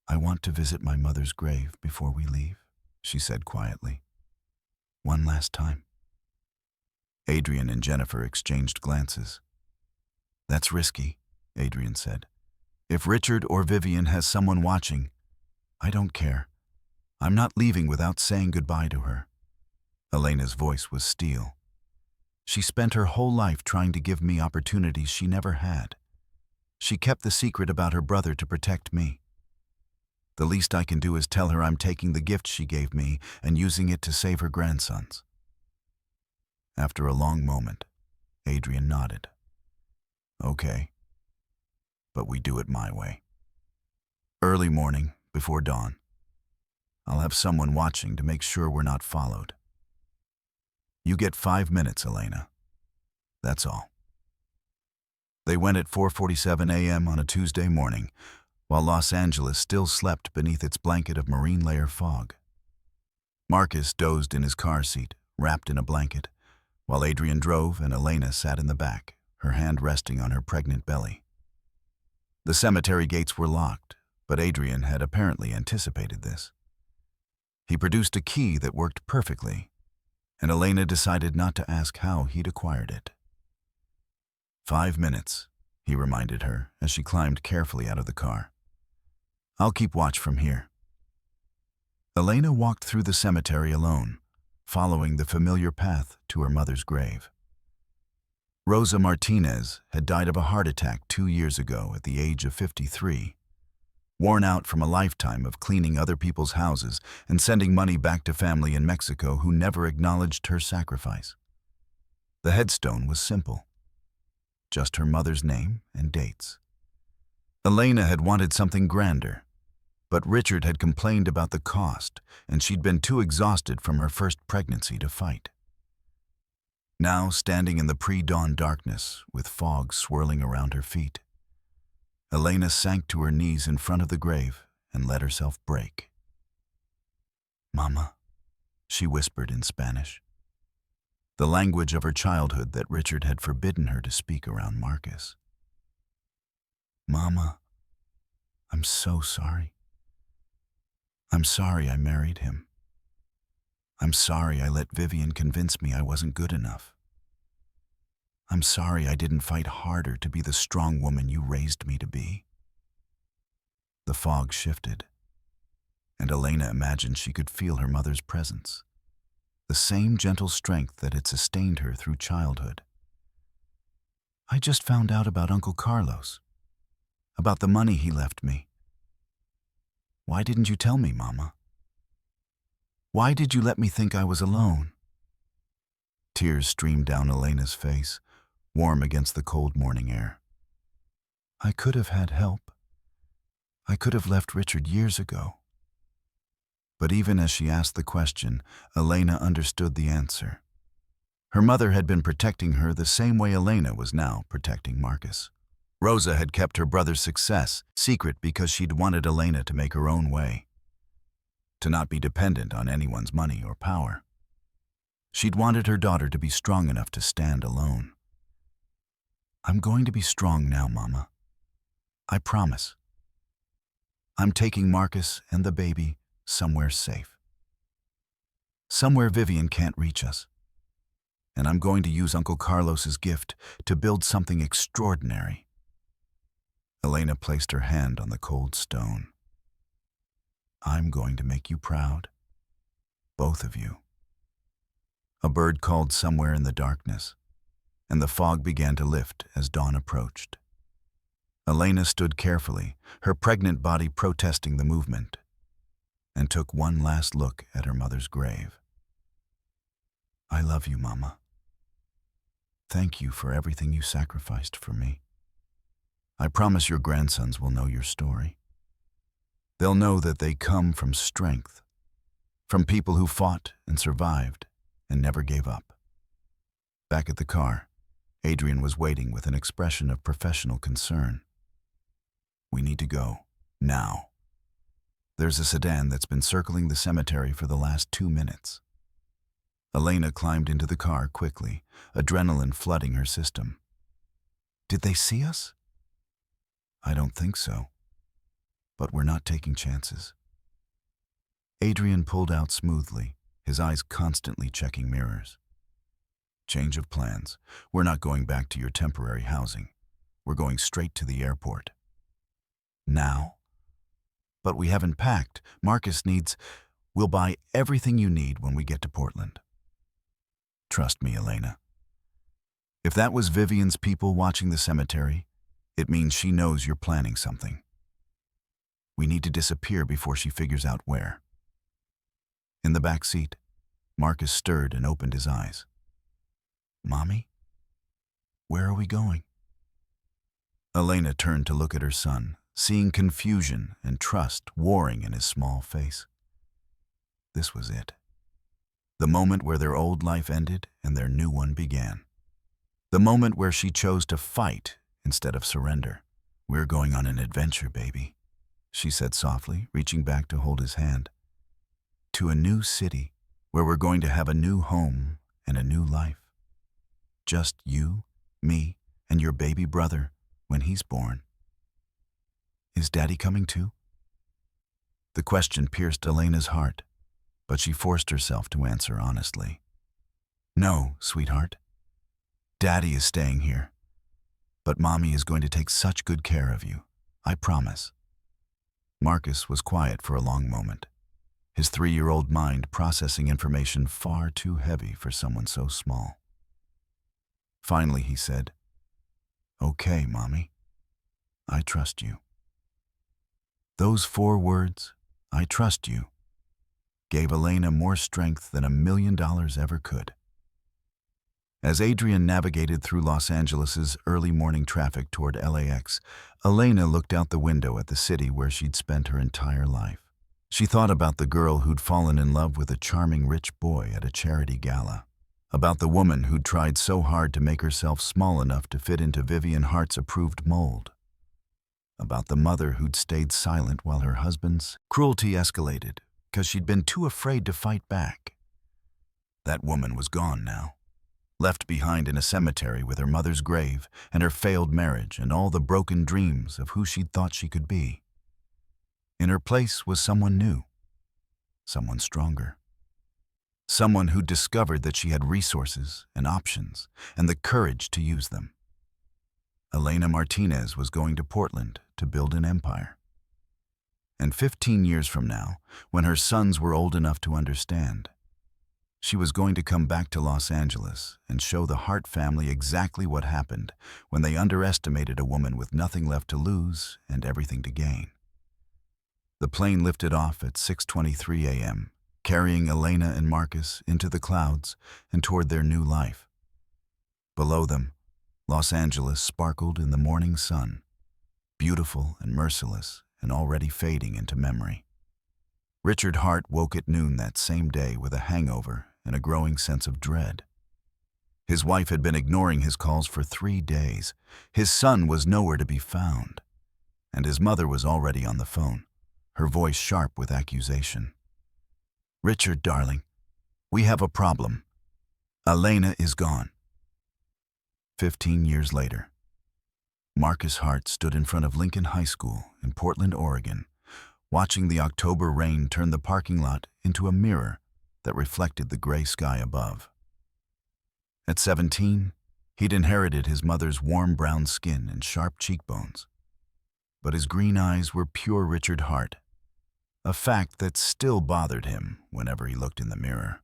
"I want to visit my mother's grave before we leave," she said quietly. "One last time." Adrian and Jennifer exchanged glances. "That's risky," Adrian said. "If Richard or Vivian has someone watching, I don't care. I'm not leaving without saying goodbye to her." Elena's voice was steel. "She spent her whole life trying to give me opportunities she never had. She kept the secret about her brother to protect me. The least I can do is tell her I'm taking the gift she gave me and using it to save her grandsons." After a long moment, Adrian nodded. "Okay, but we do it my way. Early morning, before dawn. I'll have someone watching to make sure we're not followed. You get 5 minutes, Elena. That's all." They went at 4:47 a.m. on a Tuesday morning, while Los Angeles still slept beneath its blanket of marine layer fog. Marcus dozed in his car seat, wrapped in a blanket, while Adrian drove and Elena sat in the back, her hand resting on her pregnant belly. The cemetery gates were locked, but Adrian had apparently anticipated this. He produced a key that worked perfectly, and Elena decided not to ask how he'd acquired it. 5 minutes, he reminded her as she climbed carefully out of the car. "I'll keep watch from here." Elena walked through the cemetery alone, following the familiar path to her mother's grave. Rosa Martinez had died of a heart attack 2 years ago at the age of 53, worn out from a lifetime of cleaning other people's houses and sending money back to family in Mexico who never acknowledged her sacrifice. The headstone was simple, just her mother's name and dates. Elena had wanted something grander, but Richard had complained about the cost, and she'd been too exhausted from her first pregnancy to fight. Now, standing in the pre-dawn darkness, with fog swirling around her feet, Elena sank to her knees in front of the grave and let herself break. "Mama," she whispered in Spanish, the language of her childhood that Richard had forbidden her to speak around Marcus. "Mama, I'm so sorry. I'm sorry I married him. I'm sorry I let Vivian convince me I wasn't good enough. I'm sorry I didn't fight harder to be the strong woman you raised me to be." The fog shifted, and Elena imagined she could feel her mother's presence, the same gentle strength that had sustained her through childhood. "I just found out about Uncle Carlos, about the money he left me. Why didn't you tell me, Mama? Why did you let me think I was alone?" Tears streamed down Elena's face, warm against the cold morning air. "I could have had help. I could have left Richard years ago." But even as she asked the question, Elena understood the answer. Her mother had been protecting her the same way Elena was now protecting Marcus. Rosa had kept her brother's success secret because she'd wanted Elena to make her own way, to not be dependent on anyone's money or power. She'd wanted her daughter to be strong enough to stand alone. "I'm going to be strong now, Mama. I promise. I'm taking Marcus and the baby somewhere safe. Somewhere Vivian can't reach us. And I'm going to use Uncle Carlos's gift to build something extraordinary." Elena placed her hand on the cold stone. "I'm going to make you proud. Both of you." A bird called somewhere in the darkness, and the fog began to lift as dawn approached. Elena stood carefully, her pregnant body protesting the movement, and took one last look at her mother's grave. "I love you, Mama. Thank you for everything you sacrificed for me. I promise your grandsons will know your story. They'll know that they come from strength, from people who fought and survived and never gave up." Back at the car, Adrian was waiting with an expression of professional concern. We need to go. Now. There's a sedan that's been circling the cemetery for the last 2 minutes. Elena climbed into the car quickly, adrenaline flooding her system. Did they see us? I don't think so. But we're not taking chances. Adrian pulled out smoothly, his eyes constantly checking mirrors. Change of plans. We're not going back to your temporary housing. We're going straight to the airport. Now? But we haven't packed. Marcus needs... We'll buy everything you need when we get to Portland. Trust me, Elena. If that was Vivian's people watching the cemetery, it means she knows you're planning something. We need to disappear before she figures out where. In the back seat, Marcus stirred and opened his eyes. Mommy? Where are we going? Elena turned to look at her son, seeing confusion and trust warring in his small face. This was it. The moment where their old life ended and their new one began. The moment where she chose to fight instead of surrender. We're going on an adventure, baby, she said softly, reaching back to hold his hand. To a new city where we're going to have a new home and a new life. Just you, me, and your baby brother when he's born. Is Daddy coming too? The question pierced Elena's heart, but she forced herself to answer honestly. No, sweetheart. Daddy is staying here, but Mommy is going to take such good care of you, I promise. Marcus was quiet for a long moment, his 3-year-old mind processing information far too heavy for someone so small. Finally, he said, Okay, Mommy, I trust you. Those 4 words, I trust you, gave Elena more strength than $1 million ever could. As Adrian navigated through Los Angeles's early morning traffic toward LAX, Elena looked out the window at the city where she'd spent her entire life. She thought about the girl who'd fallen in love with a charming rich boy at a charity gala, about the woman who'd tried so hard to make herself small enough to fit into Vivian Hart's approved mold, about the mother who'd stayed silent while her husband's cruelty escalated because she'd been too afraid to fight back. That woman was gone now, left behind in a cemetery with her mother's grave and her failed marriage and all the broken dreams of who she'd thought she could be. In her place was someone new, someone stronger, someone who discovered that she had resources and options and the courage to use them. Elena Martinez was going to Portland to build an empire. And 15 years from now, when her sons were old enough to understand, she was going to come back to Los Angeles and show the Hart family exactly what happened when they underestimated a woman with nothing left to lose and everything to gain. The plane lifted off at 6:23 a.m., carrying Elena and Marcus into the clouds and toward their new life. Below them, Los Angeles sparkled in the morning sun, beautiful and merciless and already fading into memory. Richard Hart woke at noon that same day with a hangover and a growing sense of dread. His wife had been ignoring his calls for 3 days. His son was nowhere to be found. And his mother was already on the phone, her voice sharp with accusation. Richard, darling, we have a problem. Elena is gone. 15 years later, Marcus Hart stood in front of Lincoln High School in Portland, Oregon, watching the October rain turn the parking lot into a mirror that reflected the gray sky above. At 17, he'd inherited his mother's warm brown skin and sharp cheekbones. But his green eyes were pure Richard Hart, a fact that still bothered him whenever he looked in the mirror.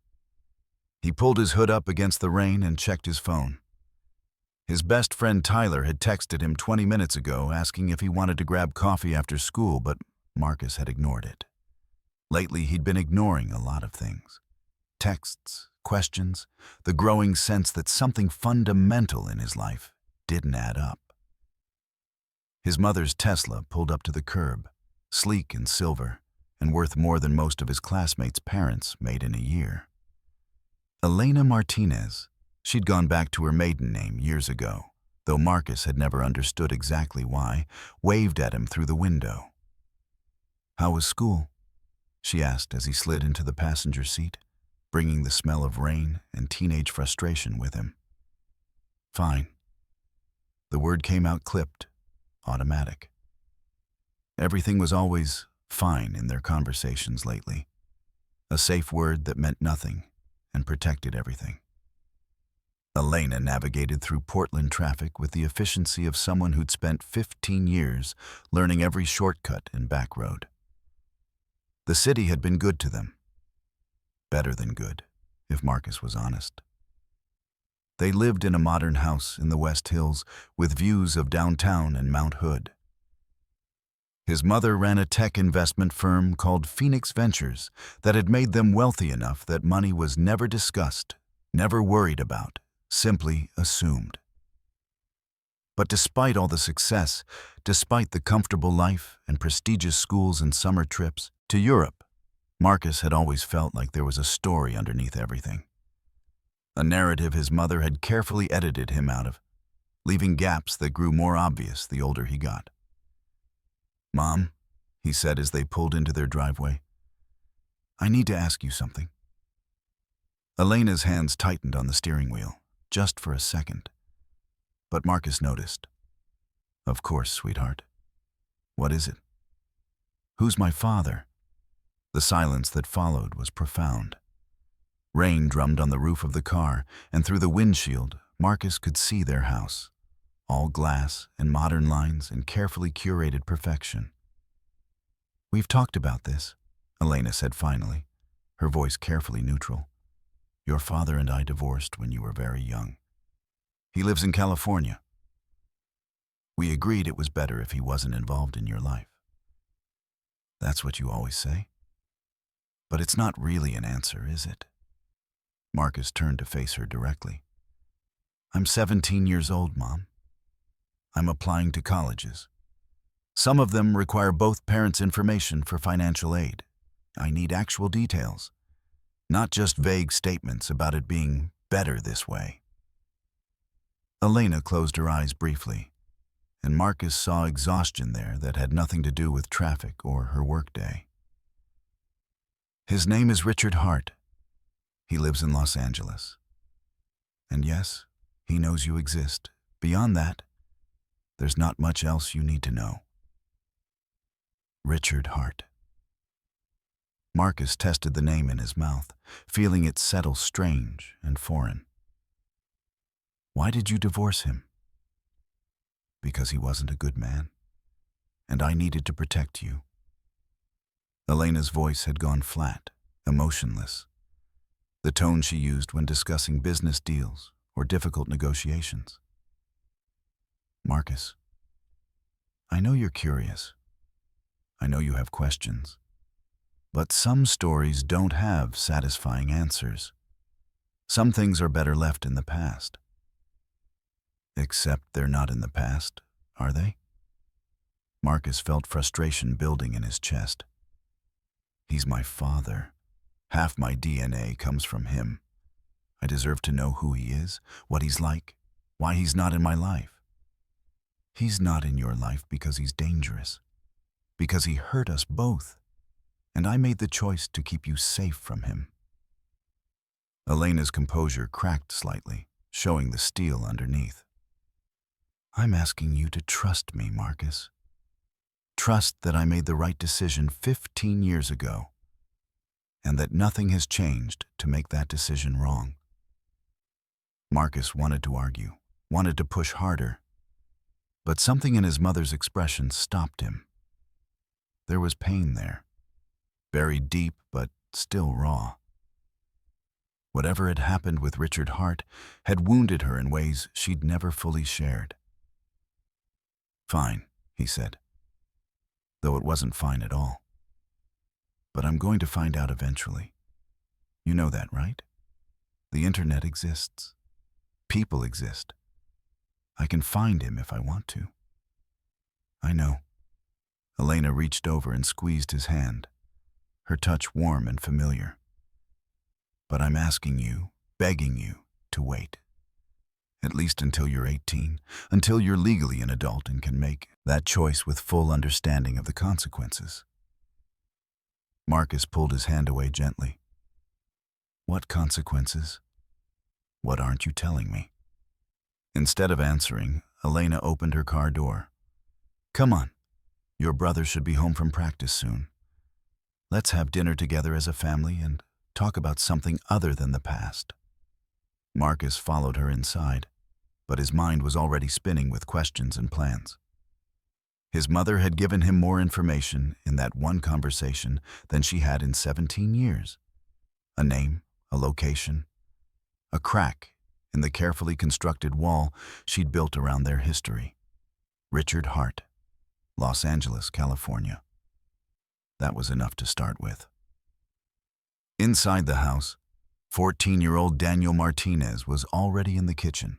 He pulled his hood up against the rain and checked his phone. His best friend Tyler had texted him 20 minutes ago asking if he wanted to grab coffee after school, but Marcus had ignored it. Lately, he'd been ignoring a lot of things. Texts, questions, the growing sense that something fundamental in his life didn't add up. His mother's Tesla pulled up to the curb, sleek and silver, and worth more than most of his classmates' parents made in a year. Elena Martinez, She'd gone back to her maiden name years ago, though Marcus had never understood exactly why, waved at him through the window. "How was school?" she asked as he slid into the passenger seat, bringing the smell of rain and teenage frustration with him. "Fine." The word came out clipped, automatic. Everything was always fine in their conversations lately. A safe word that meant nothing and protected everything. Elena navigated through Portland traffic with the efficiency of someone who'd spent 15 years learning every shortcut and back road. The city had been good to them. Better than good, if Marcus was honest. They lived in a modern house in the West Hills with views of downtown and Mount Hood. His mother ran a tech investment firm called Phoenix Ventures that had made them wealthy enough that money was never discussed, never worried about, simply assumed. But despite all the success, despite the comfortable life and prestigious schools and summer trips to Europe, Marcus had always felt like there was a story underneath everything. A narrative his mother had carefully edited him out of, leaving gaps that grew more obvious the older he got. "Mom," he said as they pulled into their driveway, "I need to ask you something." Elena's hands tightened on the steering wheel, just for a second. But Marcus noticed. "Of course, sweetheart. What is it?" "Who's my father?" The silence that followed was profound. Rain drummed on the roof of the car, and through the windshield, Marcus could see their house, all glass and modern lines and carefully curated perfection. "We've talked about this," Elena said finally, her voice carefully neutral. "Your father and I divorced when you were very young. He lives in California. We agreed it was better if he wasn't involved in your life." "That's what you always say. But it's not really an answer, is it?" Marcus turned to face her directly. "I'm 17 years old, Mom. I'm applying to colleges. Some of them require both parents' information for financial aid. I need actual details, not just vague statements about it being better this way." Elena closed her eyes briefly, and Marcus saw exhaustion there that had nothing to do with traffic or her workday. "His name is Richard Hart. He lives in Los Angeles. And yes, he knows you exist. Beyond that, there's not much else you need to know." Richard Hart. Marcus tested the name in his mouth, feeling it settle strange and foreign. "Why did you divorce him?" "Because he wasn't a good man, and I needed to protect you." Elena's voice had gone flat, emotionless, the tone she used when discussing business deals or difficult negotiations. "Marcus, I know you're curious. I know you have questions. But some stories don't have satisfying answers. Some things are better left in the past." "Except they're not in the past, are they?" Marcus felt frustration building in his chest. "He's my father. Half my DNA comes from him. I deserve to know who he is, what he's like, why he's not in my life." "He's not in your life because he's dangerous. Because he hurt us both. And I made the choice to keep you safe from him." Elena's composure cracked slightly, showing the steel underneath. "I'm asking you to trust me, Marcus. Trust that I made the right decision 15 years ago, and that nothing has changed to make that decision wrong." Marcus wanted to argue, wanted to push harder, but something in his mother's expression stopped him. There was pain there, buried deep but still raw. Whatever had happened with Richard Hart had wounded her in ways she'd never fully shared. "Fine," he said, though it wasn't fine at all. "But I'm going to find out eventually. You know that, right? The internet exists. People exist. I can find him if I want to." "I know." Elena reached over and squeezed his hand, her touch warm and familiar. "But I'm asking you, begging you, to wait." at least until you're 18, until you're legally an adult and can make that choice with full understanding of the consequences. Marcus pulled his hand away gently. What consequences? What aren't you telling me? Instead of answering, Elena opened her car door. Come on. Your brother should be home from practice soon. Let's have dinner together as a family and talk about something other than the past. Marcus followed her inside, but his mind was already spinning with questions and plans. His mother had given him more information in that one conversation than she had in 17 years. A name, a location, a crack in the carefully constructed wall she'd built around their history. Richard Hart, Los Angeles, California. That was enough to start with. Inside the house, 14-year-old Daniel Martinez was already in the kitchen,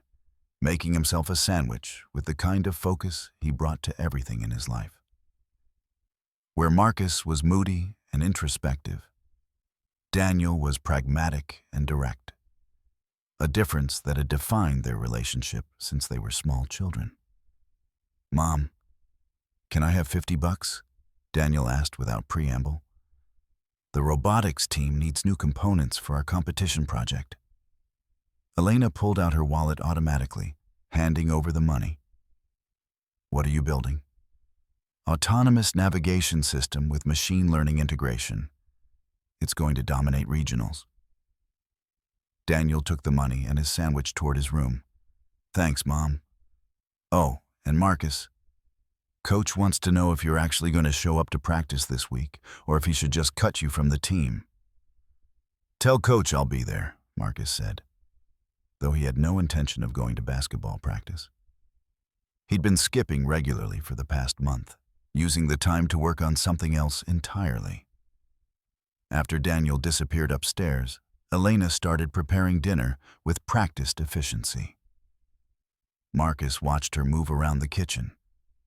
making himself a sandwich with the kind of focus he brought to everything in his life. Where Marcus was moody and introspective, Daniel was pragmatic and direct, a difference that had defined their relationship since they were small children. Mom, can I have $50? Daniel asked without preamble. The robotics team needs new components for our competition project. Elena pulled out her wallet automatically, handing over the money. What are you building? Autonomous navigation system with machine learning integration. It's going to dominate regionals. Daniel took the money and his sandwich toward his room. Thanks, Mom. Oh, and Marcus, Coach wants to know if you're actually going to show up to practice this week, or if he should just cut you from the team. Tell Coach I'll be there, Marcus said, though he had no intention of going to basketball practice. He'd been skipping regularly for the past month, using the time to work on something else entirely. After Daniel disappeared upstairs, Elena started preparing dinner with practiced efficiency. Marcus watched her move around the kitchen,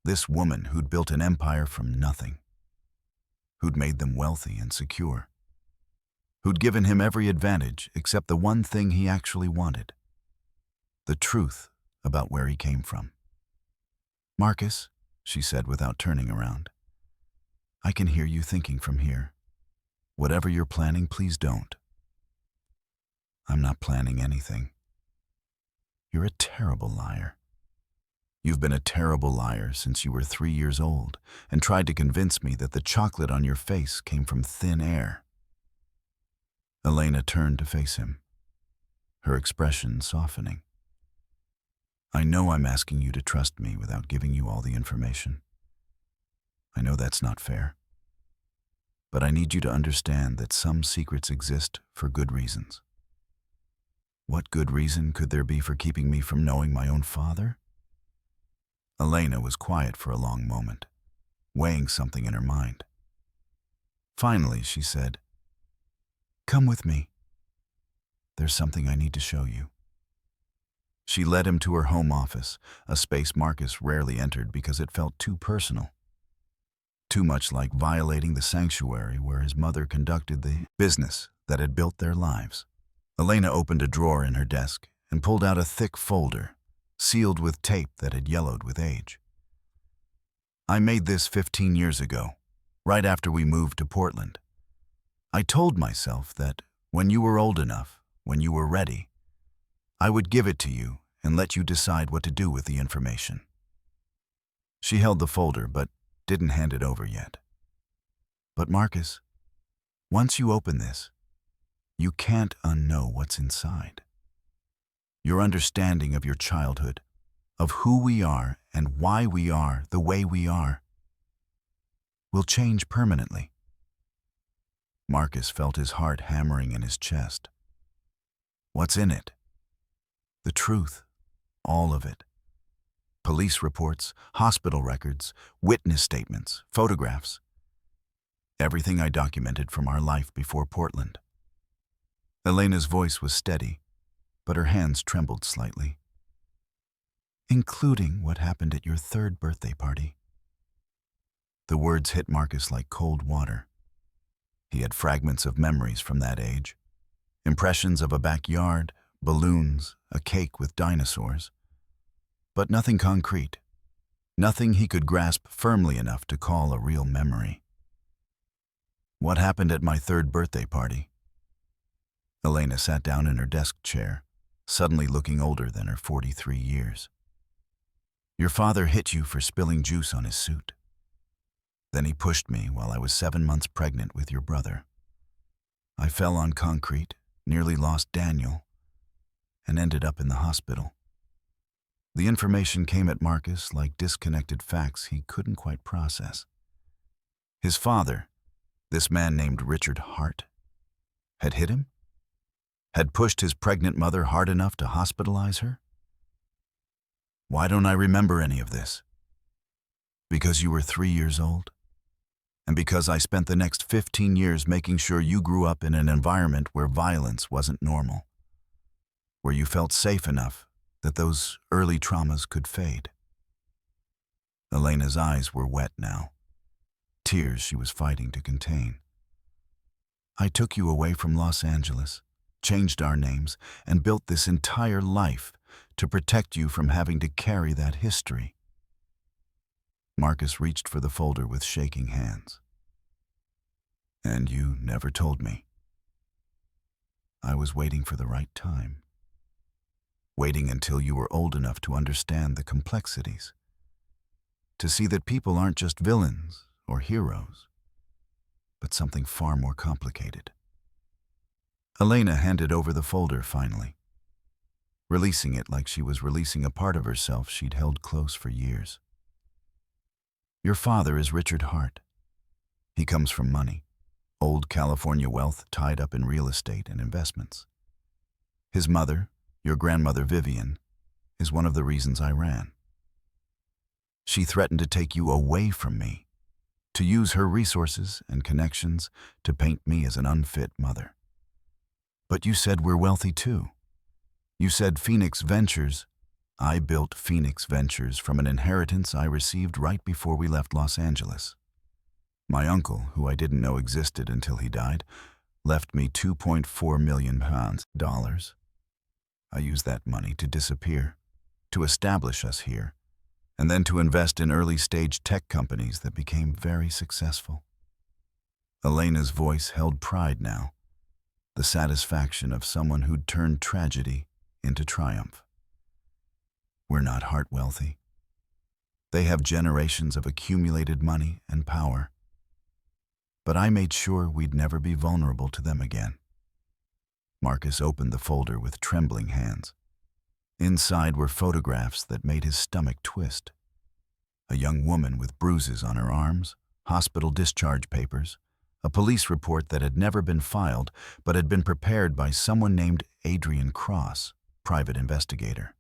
this woman who'd built an empire from nothing, who'd made them wealthy and secure, who'd given him every advantage except the one thing he actually wanted, the truth about where he came from. Marcus, she said without turning around, I can hear you thinking from here. Whatever you're planning, please don't. I'm not planning anything. You're a terrible liar. You've been a terrible liar since you were 3 years old and tried to convince me that the chocolate on your face came from thin air. Elena turned to face him, her expression softening. I know I'm asking you to trust me without giving you all the information. I know that's not fair. But I need you to understand that some secrets exist for good reasons. What good reason could there be for keeping me from knowing my own father? Elena was quiet for a long moment, weighing something in her mind. Finally, she said, Come with me. There's something I need to show you. She led him to her home office, a space Marcus rarely entered because it felt too personal. Too much like violating the sanctuary where his mother conducted the business that had built their lives. Elena opened a drawer in her desk and pulled out a thick folder, sealed with tape that had yellowed with age. I made this 15 years ago, right after we moved to Portland. I told myself that when you were old enough, when you were ready, I would give it to you and let you decide what to do with the information. She held the folder but didn't hand it over yet. But Marcus, once you open this, you can't unknow what's inside. Your understanding of your childhood, of who we are and why we are the way we are, will change permanently. Marcus felt his heart hammering in his chest. What's in it? The truth, all of it. Police reports, hospital records, witness statements, photographs. Everything I documented from our life before Portland. Elena's voice was steady, but her hands trembled slightly. Including what happened at your 3rd birthday party. The words hit Marcus like cold water. He had fragments of memories from that age. Impressions of a backyard, balloons, a cake with dinosaurs, but nothing concrete, nothing he could grasp firmly enough to call a real memory. What happened at my third birthday party? Elena sat down in her desk chair, suddenly looking older than her 43 years. Your father hit you for spilling juice on his suit. Then he pushed me while I was 7 months pregnant with your brother. I fell on concrete, nearly lost Daniel, and ended up in the hospital. The information came at Marcus like disconnected facts he couldn't quite process. His father, this man named Richard Hart, had hit him? Had pushed his pregnant mother hard enough to hospitalize her? Why don't I remember any of this? Because you were 3 years old? And because I spent the next 15 years making sure you grew up in an environment where violence wasn't normal, where you felt safe enough that those early traumas could fade. Elena's eyes were wet now, tears she was fighting to contain. I took you away from Los Angeles, changed our names, and built this entire life to protect you from having to carry that history. Marcus reached for the folder with shaking hands. And you never told me. I was waiting for the right time. Waiting until you were old enough to understand the complexities. To see that people aren't just villains or heroes, but something far more complicated. Elena handed over the folder finally, releasing it like she was releasing a part of herself she'd held close for years. Your father is Richard Hart. He comes from money, old California wealth tied up in real estate and investments. His mother, your grandmother Vivian, is one of the reasons I ran. She threatened to take you away from me, to use her resources and connections to paint me as an unfit mother. But you said we're wealthy too. You said Phoenix Ventures. I built Phoenix Ventures from an inheritance I received right before we left Los Angeles. My uncle, who I didn't know existed until he died, left me $2.4 million. I used that money to disappear, to establish us here, and then to invest in early-stage tech companies that became very successful. Elena's voice held pride now, the satisfaction of someone who'd turned tragedy into triumph. We're not heart wealthy. They have generations of accumulated money and power. But I made sure we'd never be vulnerable to them again. Marcus opened the folder with trembling hands. Inside were photographs that made his stomach twist. A young woman with bruises on her arms, hospital discharge papers, a police report that had never been filed but had been prepared by someone named Adrian Cross, private investigator.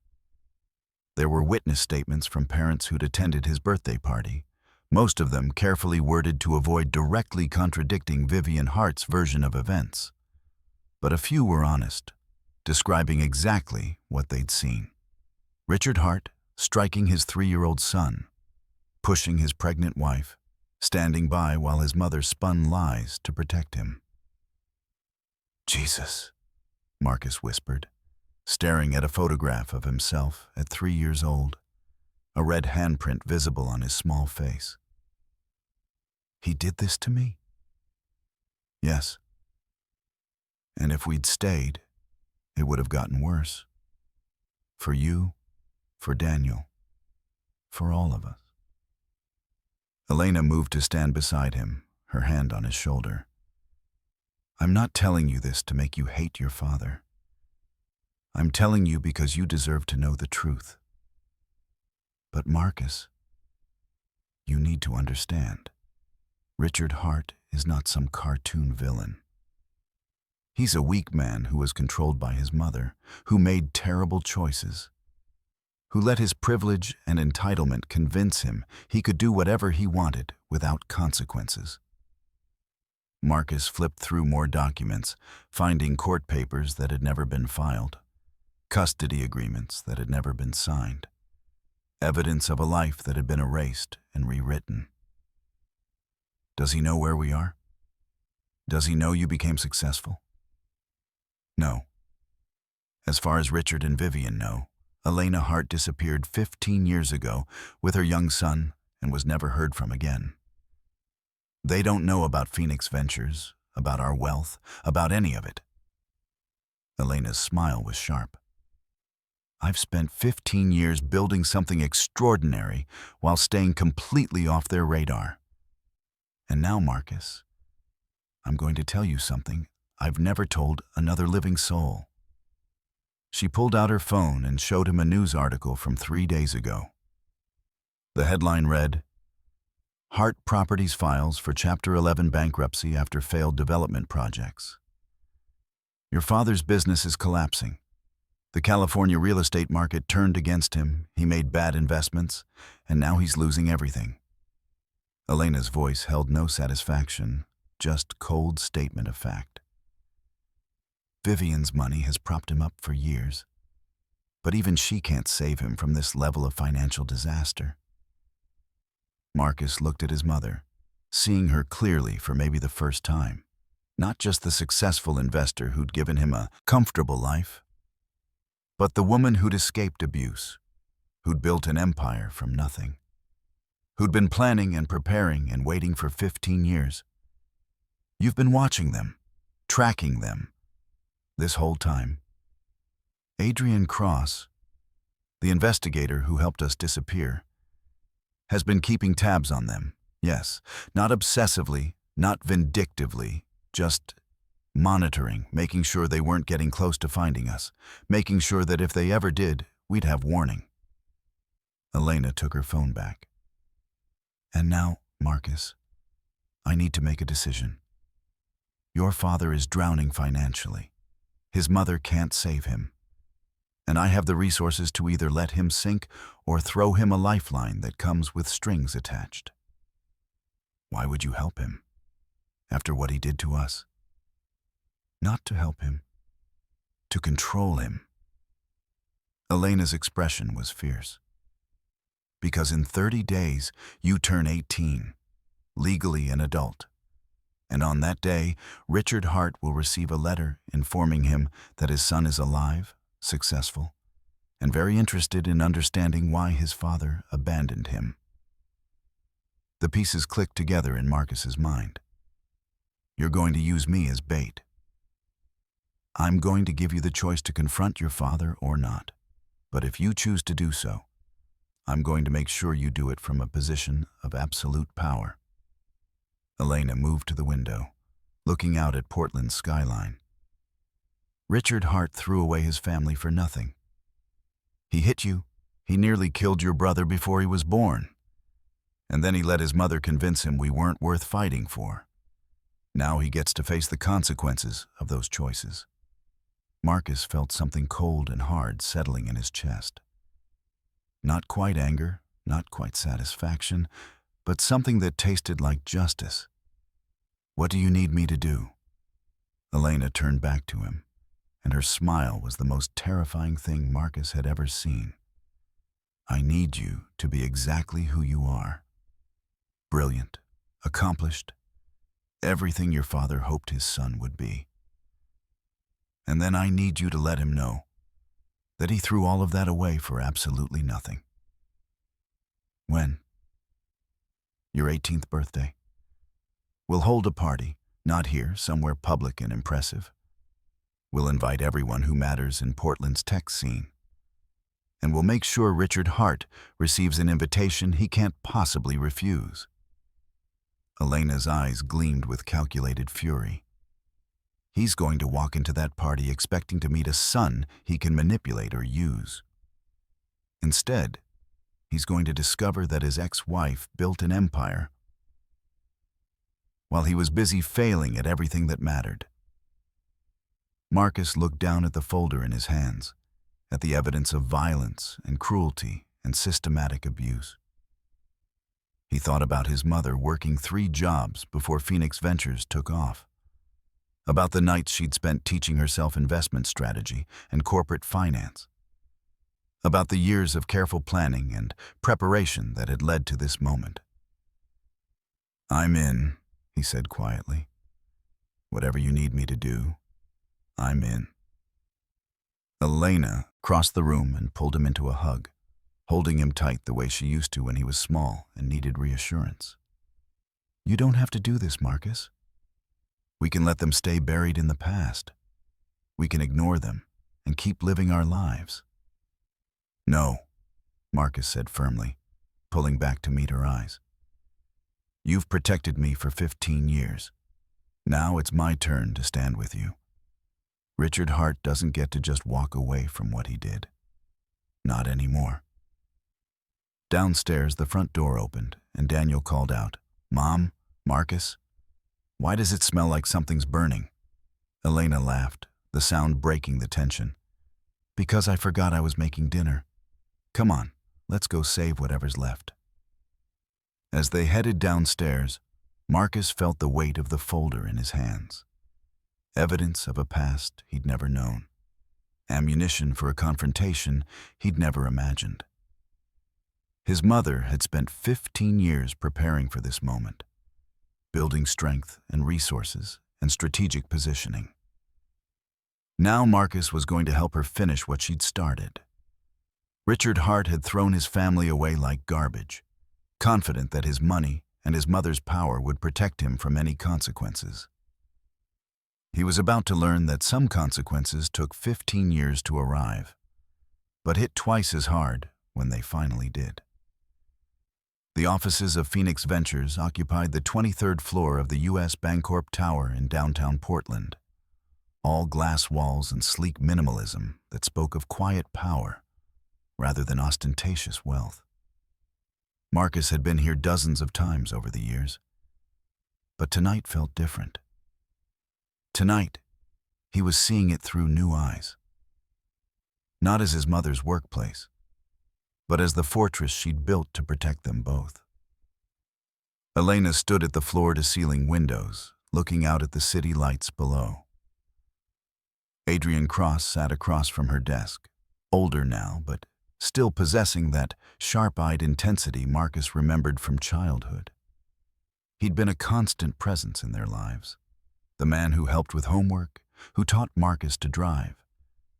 There were witness statements from parents who'd attended his birthday party, most of them carefully worded to avoid directly contradicting Vivian Hart's version of events. But a few were honest, describing exactly what they'd seen. Richard Hart striking his 3-year-old son, pushing his pregnant wife, standing by while his mother spun lies to protect him. Jesus, Marcus whispered, staring at a photograph of himself at 3 years old, a red handprint visible on his small face. He did this to me? Yes. And if we'd stayed, it would have gotten worse. For you, for Daniel, for all of us. Elena moved to stand beside him, her hand on his shoulder. I'm not telling you this to make you hate your father. I'm telling you because you deserve to know the truth. But Marcus, you need to understand. Richard Hart is not some cartoon villain. He's a weak man who was controlled by his mother, who made terrible choices, who let his privilege and entitlement convince him he could do whatever he wanted without consequences. Marcus flipped through more documents, finding court papers that had never been filed, custody agreements that had never been signed, evidence of a life that had been erased and rewritten. Does he know where we are? Does he know you became successful? No. As far as Richard and Vivian know, Elena Hart disappeared 15 years ago with her young son and was never heard from again. They don't know about Phoenix Ventures, about our wealth, about any of it. Elena's smile was sharp. I've spent 15 years building something extraordinary while staying completely off their radar. And now, Marcus, I'm going to tell you something I've never told another living soul. She pulled out her phone and showed him a news article from 3 days ago. The headline read, "Hart Properties files for Chapter 11 bankruptcy after failed development projects. Your father's business is collapsing. The California real estate market turned against him, he made bad investments, and now he's losing everything." Elena's voice held no satisfaction, just cold statement of fact. Vivian's money has propped him up for years, but even she can't save him from this level of financial disaster. Marcus looked at his mother, seeing her clearly for maybe the first time. Not just the successful investor who'd given him a comfortable life, but the woman who'd escaped abuse, who'd built an empire from nothing, who'd been planning and preparing and waiting for 15 years. You've been watching them, tracking them, this whole time. Adrian Cross, the investigator who helped us disappear, has been keeping tabs on them. Yes, not obsessively, not vindictively, just monitoring, making sure they weren't getting close to finding us, making sure that if they ever did, we'd have warning. Elena took her phone back. And now, Marcus, I need to make a decision. Your father is drowning financially. His mother can't save him. And I have the resources to either let him sink or throw him a lifeline that comes with strings attached. Why would you help him? After what he did to us? Not to help him, to control him. Elena's expression was fierce. Because in 30 days, you turn 18, legally an adult. And on that day, Richard Hart will receive a letter informing him that his son is alive, successful, and very interested in understanding why his father abandoned him. The pieces clicked together in Marcus's mind. You're going to use me as bait. I'm going to give you the choice to confront your father or not. But if you choose to do so, I'm going to make sure you do it from a position of absolute power. Elena moved to the window, looking out at Portland's skyline. Richard Hart threw away his family for nothing. He hit you. He nearly killed your brother before he was born. And then he let his mother convince him we weren't worth fighting for. Now he gets to face the consequences of those choices. Marcus felt something cold and hard settling in his chest. Not quite anger, not quite satisfaction, but something that tasted like justice. What do you need me to do? Elena turned back to him, and her smile was the most terrifying thing Marcus had ever seen. I need you to be exactly who you are. Brilliant, accomplished, everything your father hoped his son would be. And then I need you to let him know that he threw all of that away for absolutely nothing. When? Your 18th birthday. We'll hold a party, not here, somewhere public and impressive. We'll invite everyone who matters in Portland's tech scene. And we'll make sure Richard Hart receives an invitation he can't possibly refuse. Elena's eyes gleamed with calculated fury. He's going to walk into that party expecting to meet a son he can manipulate or use. Instead, he's going to discover that his ex-wife built an empire while he was busy failing at everything that mattered. Marcus looked down at the folder in his hands, at the evidence of violence and cruelty and systematic abuse. He thought about his mother working 3 jobs before Phoenix Ventures took off, about the nights she'd spent teaching herself investment strategy and corporate finance, about the years of careful planning and preparation that had led to this moment. I'm in, he said quietly. Whatever you need me to do, I'm in. Elena crossed the room and pulled him into a hug, holding him tight the way she used to when he was small and needed reassurance. "You don't have to do this, Marcus. We can let them stay buried in the past. We can ignore them and keep living our lives." "No," Marcus said firmly, pulling back to meet her eyes. "You've protected me for 15 years. Now it's my turn to stand with you. Richard Hart doesn't get to just walk away from what he did. Not anymore." Downstairs, the front door opened, and Daniel called out, "Mom, Marcus, why does it smell like something's burning?" Elena laughed, the sound breaking the tension. "Because I forgot I was making dinner. Come on, let's go save whatever's left." As they headed downstairs, Marcus felt the weight of the folder in his hands. Evidence of a past he'd never known. Ammunition for a confrontation he'd never imagined. His mother had spent 15 years preparing for this moment, building strength and resources and strategic positioning. Now Marcus was going to help her finish what she'd started. Richard Hart had thrown his family away like garbage, confident that his money and his mother's power would protect him from any consequences. He was about to learn that some consequences took 15 years to arrive, but hit twice as hard when they finally did. The offices of Phoenix Ventures occupied the 23rd floor of the U.S. Bancorp Tower in downtown Portland. All glass walls and sleek minimalism that spoke of quiet power rather than ostentatious wealth. Marcus had been here dozens of times over the years, but tonight felt different. Tonight, he was seeing it through new eyes. Not as his mother's workplace, but as the fortress she'd built to protect them both. Elena stood at the floor-to-ceiling windows, looking out at the city lights below. Adrian Cross sat across from her desk, older now, but still possessing that sharp-eyed intensity Marcus remembered from childhood. He'd been a constant presence in their lives. The man who helped with homework, who taught Marcus to drive,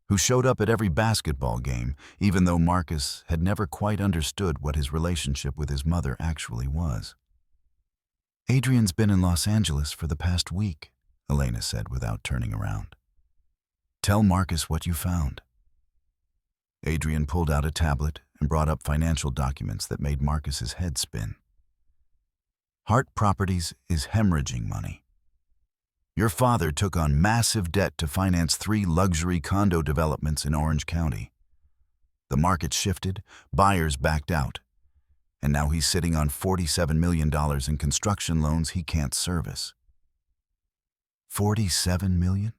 who showed up at every basketball game, even though Marcus had never quite understood what his relationship with his mother actually was. "Adrian's been in Los Angeles for the past week," Elena said without turning around. "Tell Marcus what you found." Adrian pulled out a tablet and brought up financial documents that made Marcus's head spin. "Hart Properties is hemorrhaging money. Your father took on massive debt to finance 3 luxury condo developments in Orange County. The market shifted, buyers backed out, and now he's sitting on $47 million in construction loans he can't service." $47 million?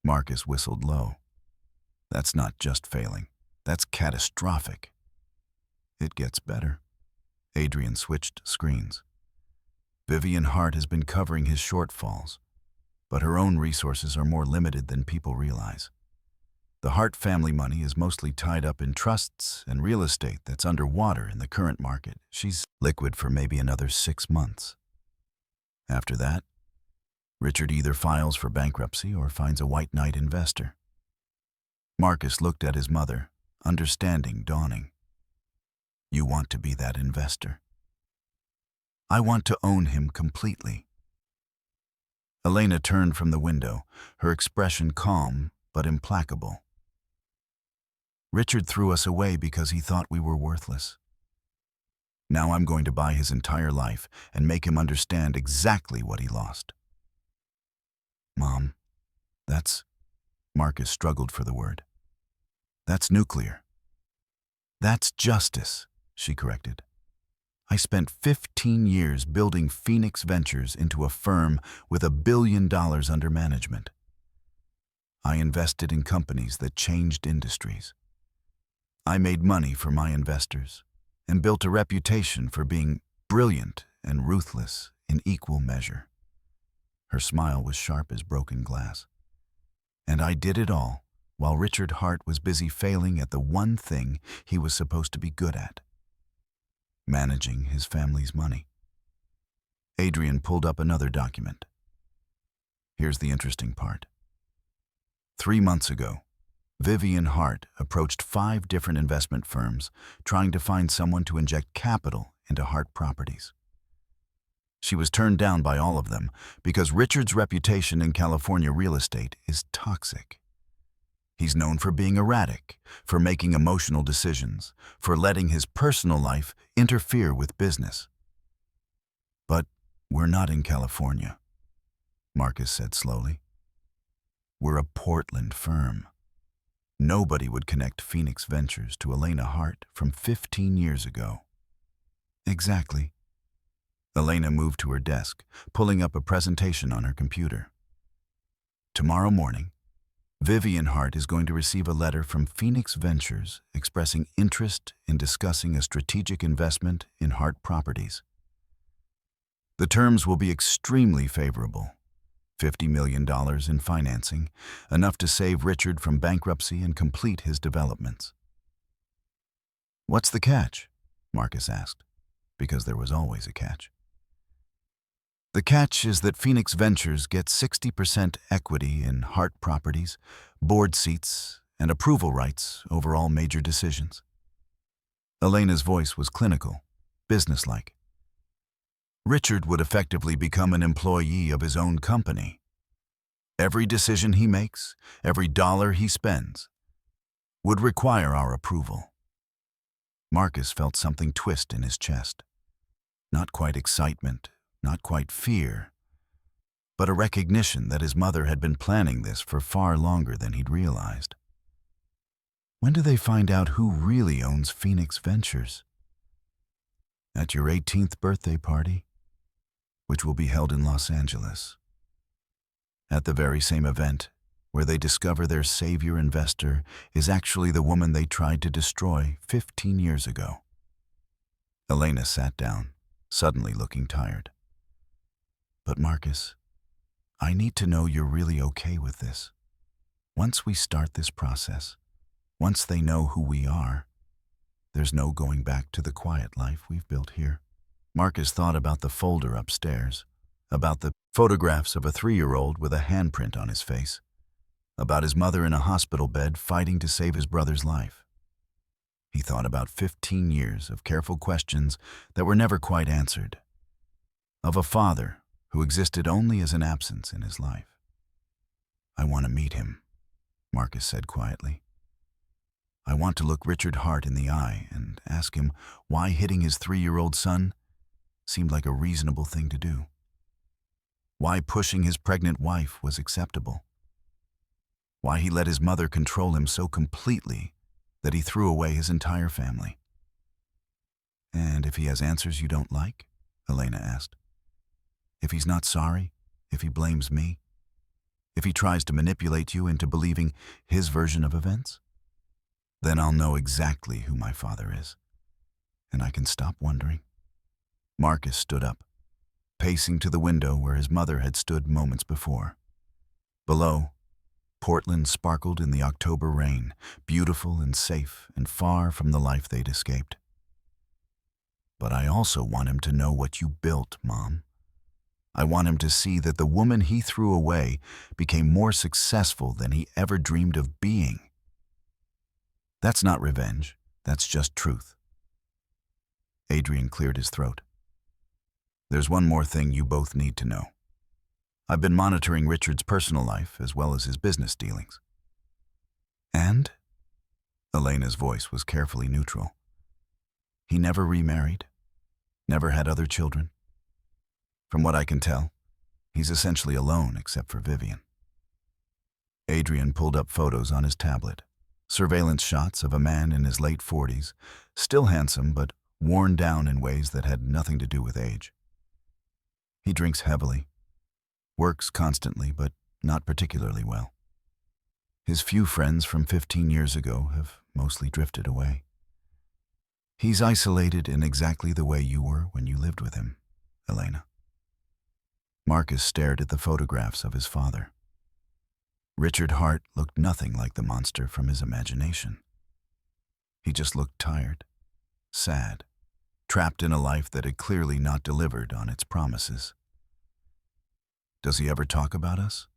Marcus whistled low. "That's not just failing. That's catastrophic." "It gets better." Adrian switched screens. Vivian Hart has been covering his shortfalls, but her own resources are more limited than people realize. The Hart family money is mostly tied up in trusts and real estate that's underwater in the current market. She's liquid for maybe another 6 months. After that, Richard either files for bankruptcy or finds a white knight investor. Marcus looked at his mother, understanding dawning. "You want to be that investor?" "I want to own him completely." Elena turned from the window, her expression calm but implacable. "Richard threw us away because he thought we were worthless. Now I'm going to buy his entire life and make him understand exactly what he lost." "Mom, that's..." Marcus struggled for the word. "That's nuclear." "That's justice," she corrected. "I spent 15 years building Phoenix Ventures into a firm with $1 billion under management. I invested in companies that changed industries. I made money for my investors and built a reputation for being brilliant and ruthless in equal measure." Her smile was sharp as broken glass. "And I did it all while Richard Hart was busy failing at the one thing he was supposed to be good at: managing his family's money." Adrian pulled up another document. "Here's the interesting part. 3 months ago, Vivian Hart approached 5 different investment firms trying to find someone to inject capital into Hart Properties. She was turned down by all of them because Richard's reputation in California real estate is toxic. He's known for being erratic, for making emotional decisions, for letting his personal life interfere with business. But we're not in California, Marcus said slowly. We're a Portland firm. Nobody would connect Phoenix Ventures to Elena Hart from 15 years ago. Exactly. Elena moved to her desk, pulling up a presentation on her computer. Tomorrow morning, Vivian Hart is going to receive a letter from Phoenix Ventures expressing interest in discussing a strategic investment in Hart Properties. The terms will be extremely favorable. $50 million in financing, enough to save Richard from bankruptcy and complete his developments. What's the catch? Marcus asked, because there was always a catch. The catch is that Phoenix Ventures gets 60% equity in Hart Properties, board seats, and approval rights over all major decisions. Elena's voice was clinical, businesslike. Richard would effectively become an employee of his own company. Every decision he makes, every dollar he spends, would require our approval. Marcus felt something twist in his chest. Not quite excitement, not quite fear, but a recognition that his mother had been planning this for far longer than he'd realized. When do they find out who really owns Phoenix Ventures? At your 18th birthday party, which will be held in Los Angeles. At the very same event, where they discover their savior investor is actually the woman they tried to destroy 15 years ago. Elena sat down, suddenly looking tired. But Marcus, I need to know you're really okay with this. Once we start this process, once they know who we are, there's no going back to the quiet life we've built here. Marcus thought about the folder upstairs, about the photographs of a 3-year-old with a handprint on his face, about his mother in a hospital bed fighting to save his brother's life. He thought about 15 years of careful questions that were never quite answered, of a father who existed only as an absence in his life. I want to meet him, Marcus said quietly. I want to look Richard Hart in the eye and ask him why hitting his 3-year-old son seemed like a reasonable thing to do. Why pushing his pregnant wife was acceptable. Why he let his mother control him so completely that he threw away his entire family. And if he has answers you don't like? Elena asked. If he's not sorry, if he blames me, if he tries to manipulate you into believing his version of events, then I'll know exactly who my father is, and I can stop wondering. Marcus stood up, pacing to the window where his mother had stood moments before. Below, Portland sparkled in the October rain, beautiful and safe and far from the life they'd escaped. But I also want him to know what you built, Mom. I want him to see that the woman he threw away became more successful than he ever dreamed of being. That's not revenge, that's just truth. Adrian cleared his throat. There's one more thing you both need to know. I've been monitoring Richard's personal life as well as his business dealings. And? Elena's voice was carefully neutral. He never remarried, never had other children. From what I can tell, he's essentially alone except for Vivian. Adrian pulled up photos on his tablet, surveillance shots of a man in his late 40s, still handsome but worn down in ways that had nothing to do with age. He drinks heavily, works constantly but not particularly well. His few friends from 15 years ago have mostly drifted away. He's isolated in exactly the way you were when you lived with him, Elena. Marcus stared at the photographs of his father. Richard Hart looked nothing like the monster from his imagination. He just looked tired, sad, trapped in a life that had clearly not delivered on its promises. Does he ever talk about us?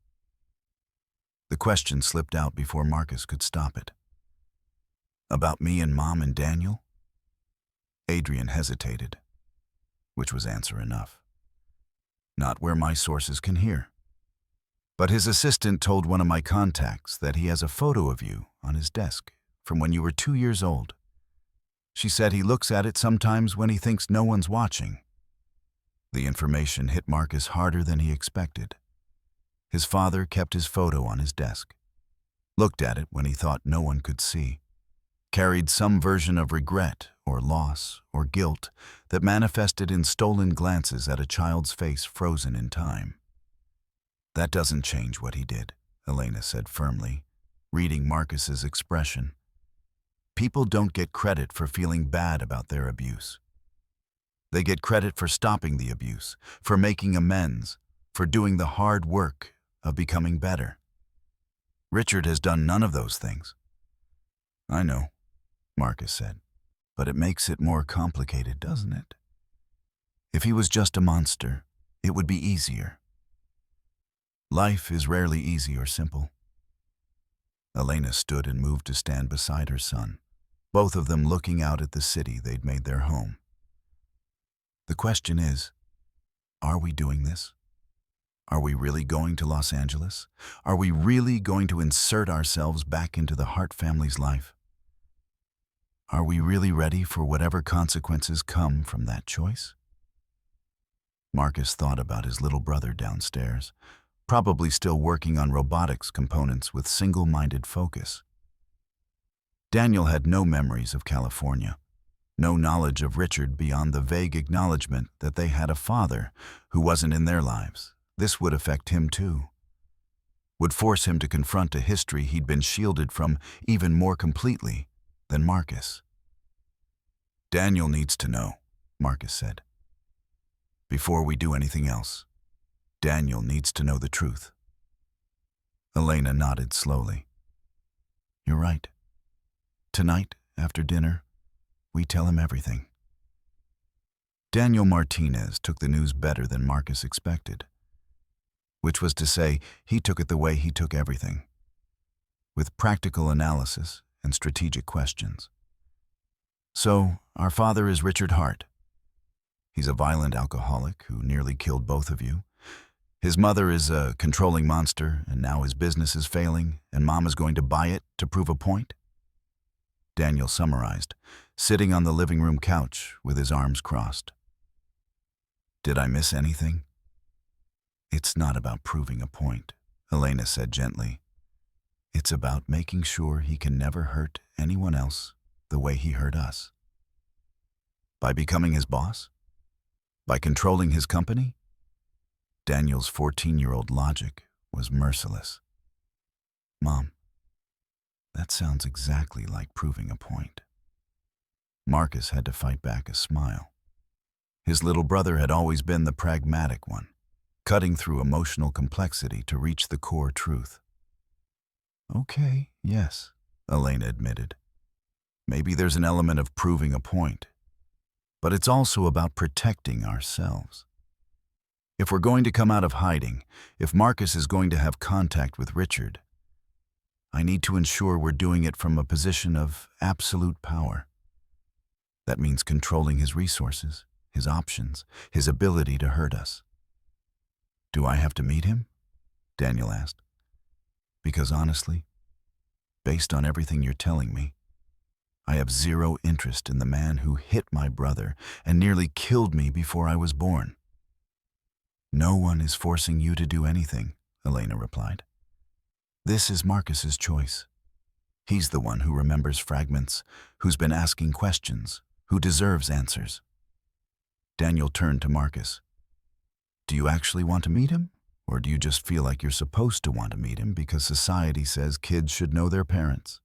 The question slipped out before Marcus could stop it. About me and Mom and Daniel? Adrian hesitated, which was answer enough. Not where my sources can hear. But his assistant told one of my contacts that he has a photo of you on his desk from when you were 2 years old. She said he looks at it sometimes when he thinks no one's watching. The information hit Marcus harder than he expected. His father kept his photo on his desk, looked at it when he thought no one could see, carried some version of regret or loss or guilt that manifested in stolen glances at a child's face frozen in time. That doesn't change what he did, Elena said firmly, reading Marcus's expression. People don't get credit for feeling bad about their abuse. They get credit for stopping the abuse, for making amends, for doing the hard work of becoming better. Richard has done none of those things. I know, Marcus said, but it makes it more complicated, doesn't it? If he was just a monster, it would be easier. Life is rarely easy or simple. Elena stood and moved to stand beside her son, both of them looking out at the city they'd made their home. The question is, are we doing this? Are we really going to Los Angeles? Are we really going to insert ourselves back into the Hart family's life? Are we really ready for whatever consequences come from that choice? Marcus thought about his little brother downstairs, probably still working on robotics components with single-minded focus. Daniel had no memories of California, no knowledge of Richard beyond the vague acknowledgement that they had a father who wasn't in their lives. This would affect him too. Would force him to confront a history he'd been shielded from even more completely than Marcus. Daniel needs to know, Marcus said. Before we do anything else, Daniel needs to know the truth. Elena nodded slowly. You're right. Tonight, after dinner, we tell him everything. Daniel Martinez took the news better than Marcus expected, which was to say, he took it the way he took everything, with practical analysis and strategic questions. So, our father is Richard Hart. He's a violent alcoholic who nearly killed both of you. His mother is a controlling monster, and now his business is failing, and Mom is going to buy it to prove a point? Daniel summarized, sitting on the living room couch with his arms crossed. Did I miss anything? It's not about proving a point, Elena said gently. It's about making sure he can never hurt anyone else the way he hurt us. By becoming his boss? By controlling his company? Daniel's 14-year-old logic was merciless. Mom, that sounds exactly like proving a point. Marcus had to fight back a smile. His little brother had always been the pragmatic one, cutting through emotional complexity to reach the core truth. Okay, yes, Elena admitted. Maybe there's an element of proving a point, but it's also about protecting ourselves. If we're going to come out of hiding, if Marcus is going to have contact with Richard, I need to ensure we're doing it from a position of absolute power. That means controlling his resources, his options, his ability to hurt us. Do I have to meet him? Daniel asked. Because honestly, based on everything you're telling me, I have zero interest in the man who hit my brother and nearly killed me before I was born. No one is forcing you to do anything, Elena replied. This is Marcus's choice. He's the one who remembers fragments, who's been asking questions, who deserves answers. Daniel turned to Marcus. Do you actually want to meet him? Or do you just feel like you're supposed to want to meet him because society says kids should know their parents?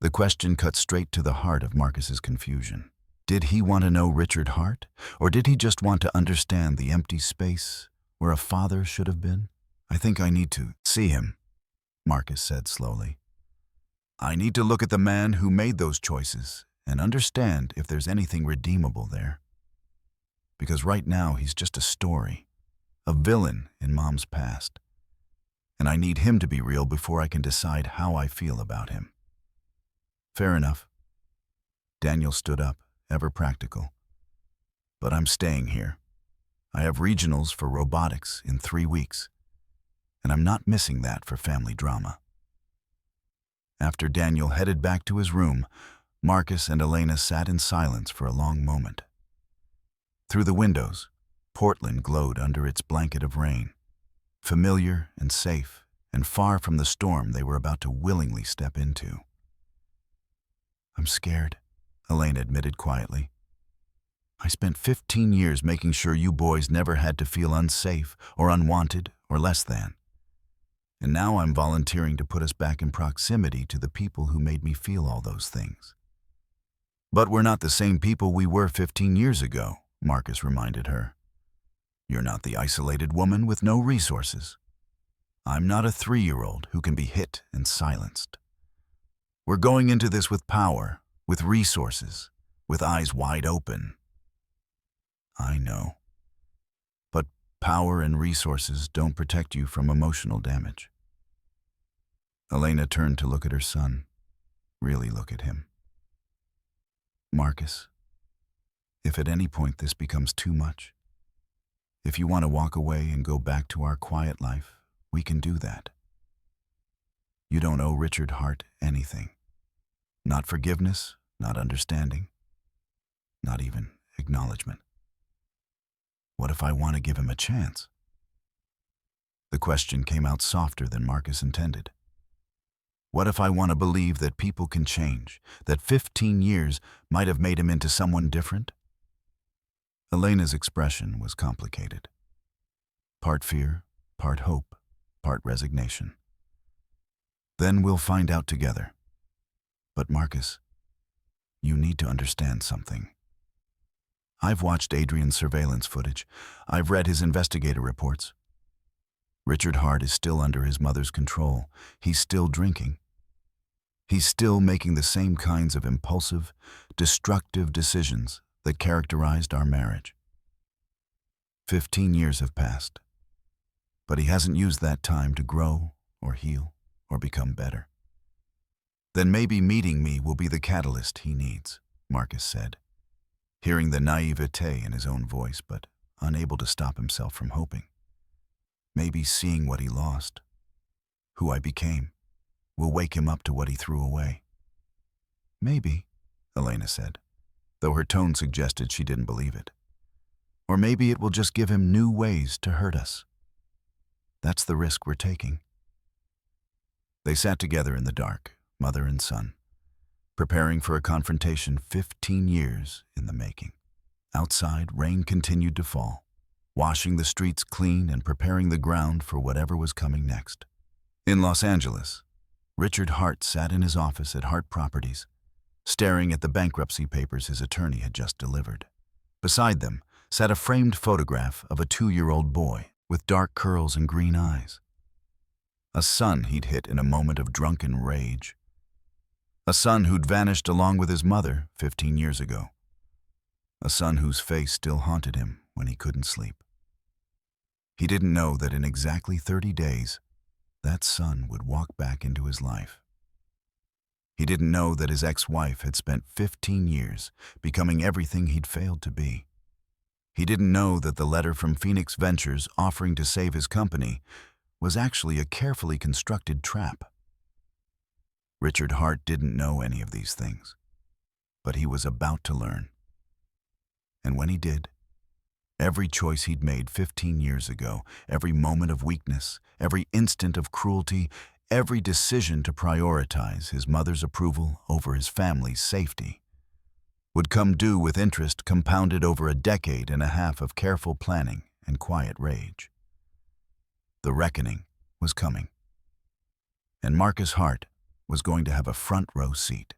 The question cut straight to the heart of Marcus's confusion. Did he want to know Richard Hart? Or did he just want to understand the empty space where a father should have been? I think I need to see him, Marcus said slowly. I need to look at the man who made those choices and understand if there's anything redeemable there. Because right now he's just a story, a villain in Mom's past. and I need him to be real before I can decide how I feel about him." "Fair enough." Daniel stood up, ever practical. "But I'm staying here. I have regionals for robotics in 3 weeks, and I'm not missing that for family drama." After Daniel headed back to his room, Marcus and Elena sat in silence for a long moment. Through the windows, Portland glowed under its blanket of rain, familiar and safe and far from the storm they were about to willingly step into. "I'm scared," Elena admitted quietly. "I spent 15 years making sure you boys never had to feel unsafe or unwanted or less than. And now I'm volunteering to put us back in proximity to the people who made me feel all those things." "But we're not the same people we were 15 years ago," Marcus reminded her. "You're not the isolated woman with no resources. I'm not a 3-year-old who can be hit and silenced. We're going into this with power, with resources, with eyes wide open." "I know. But power and resources don't protect you from emotional damage." Elena turned to look at her son, really look at him. "Marcus, if at any point this becomes too much, if you want to walk away and go back to our quiet life, we can do that. You don't owe Richard Hart anything. Not forgiveness, not understanding, not even acknowledgement. What if I want to give him a chance?" The question came out softer than Marcus intended. What if I want to believe that people can change, that 15 years might have made him into someone different? Elena's expression was complicated. Part fear, part hope, part resignation. "Then we'll find out together. But Marcus, you need to understand something. I've watched Adrian's surveillance footage. I've read his investigator reports. Richard Hart is still under his mother's control. He's still drinking. He's still making the same kinds of impulsive, destructive decisions that characterized our marriage. 15 years have passed, but he hasn't used that time to grow or heal or become better. Then maybe meeting me will be the catalyst he needs," Marcus said, hearing the naivete in his own voice, but unable to stop himself from hoping. "Maybe seeing what he lost, who I became, will wake him up to what he threw away." "Maybe," Elena said, though her tone suggested she didn't believe it. "Or maybe it will just give him new ways to hurt us. That's the risk we're taking." They sat together in the dark, mother and son, preparing for a confrontation 15 years in the making. Outside, rain continued to fall, washing the streets clean and preparing the ground for whatever was coming next. In Los Angeles, Richard Hart sat in his office at Hart Properties, staring at the bankruptcy papers his attorney had just delivered. Beside them sat a framed photograph of a 2-year-old boy with dark curls and green eyes. A son he'd hit in a moment of drunken rage. A son who'd vanished along with his mother 15 years ago. A son whose face still haunted him when he couldn't sleep. He didn't know that in exactly 30 days, that son would walk back into his life. He didn't know that his ex-wife had spent 15 years becoming everything he'd failed to be. He didn't know that the letter from Phoenix Ventures offering to save his company was actually a carefully constructed trap. Richard Hart didn't know any of these things, but he was about to learn. And when he did, every choice he'd made 15 years ago, every moment of weakness, every instant of cruelty, every decision to prioritize his mother's approval over his family's safety, would come due with interest compounded over a decade and a half of careful planning and quiet rage. The reckoning was coming, and Marcus Hart was going to have a front row seat.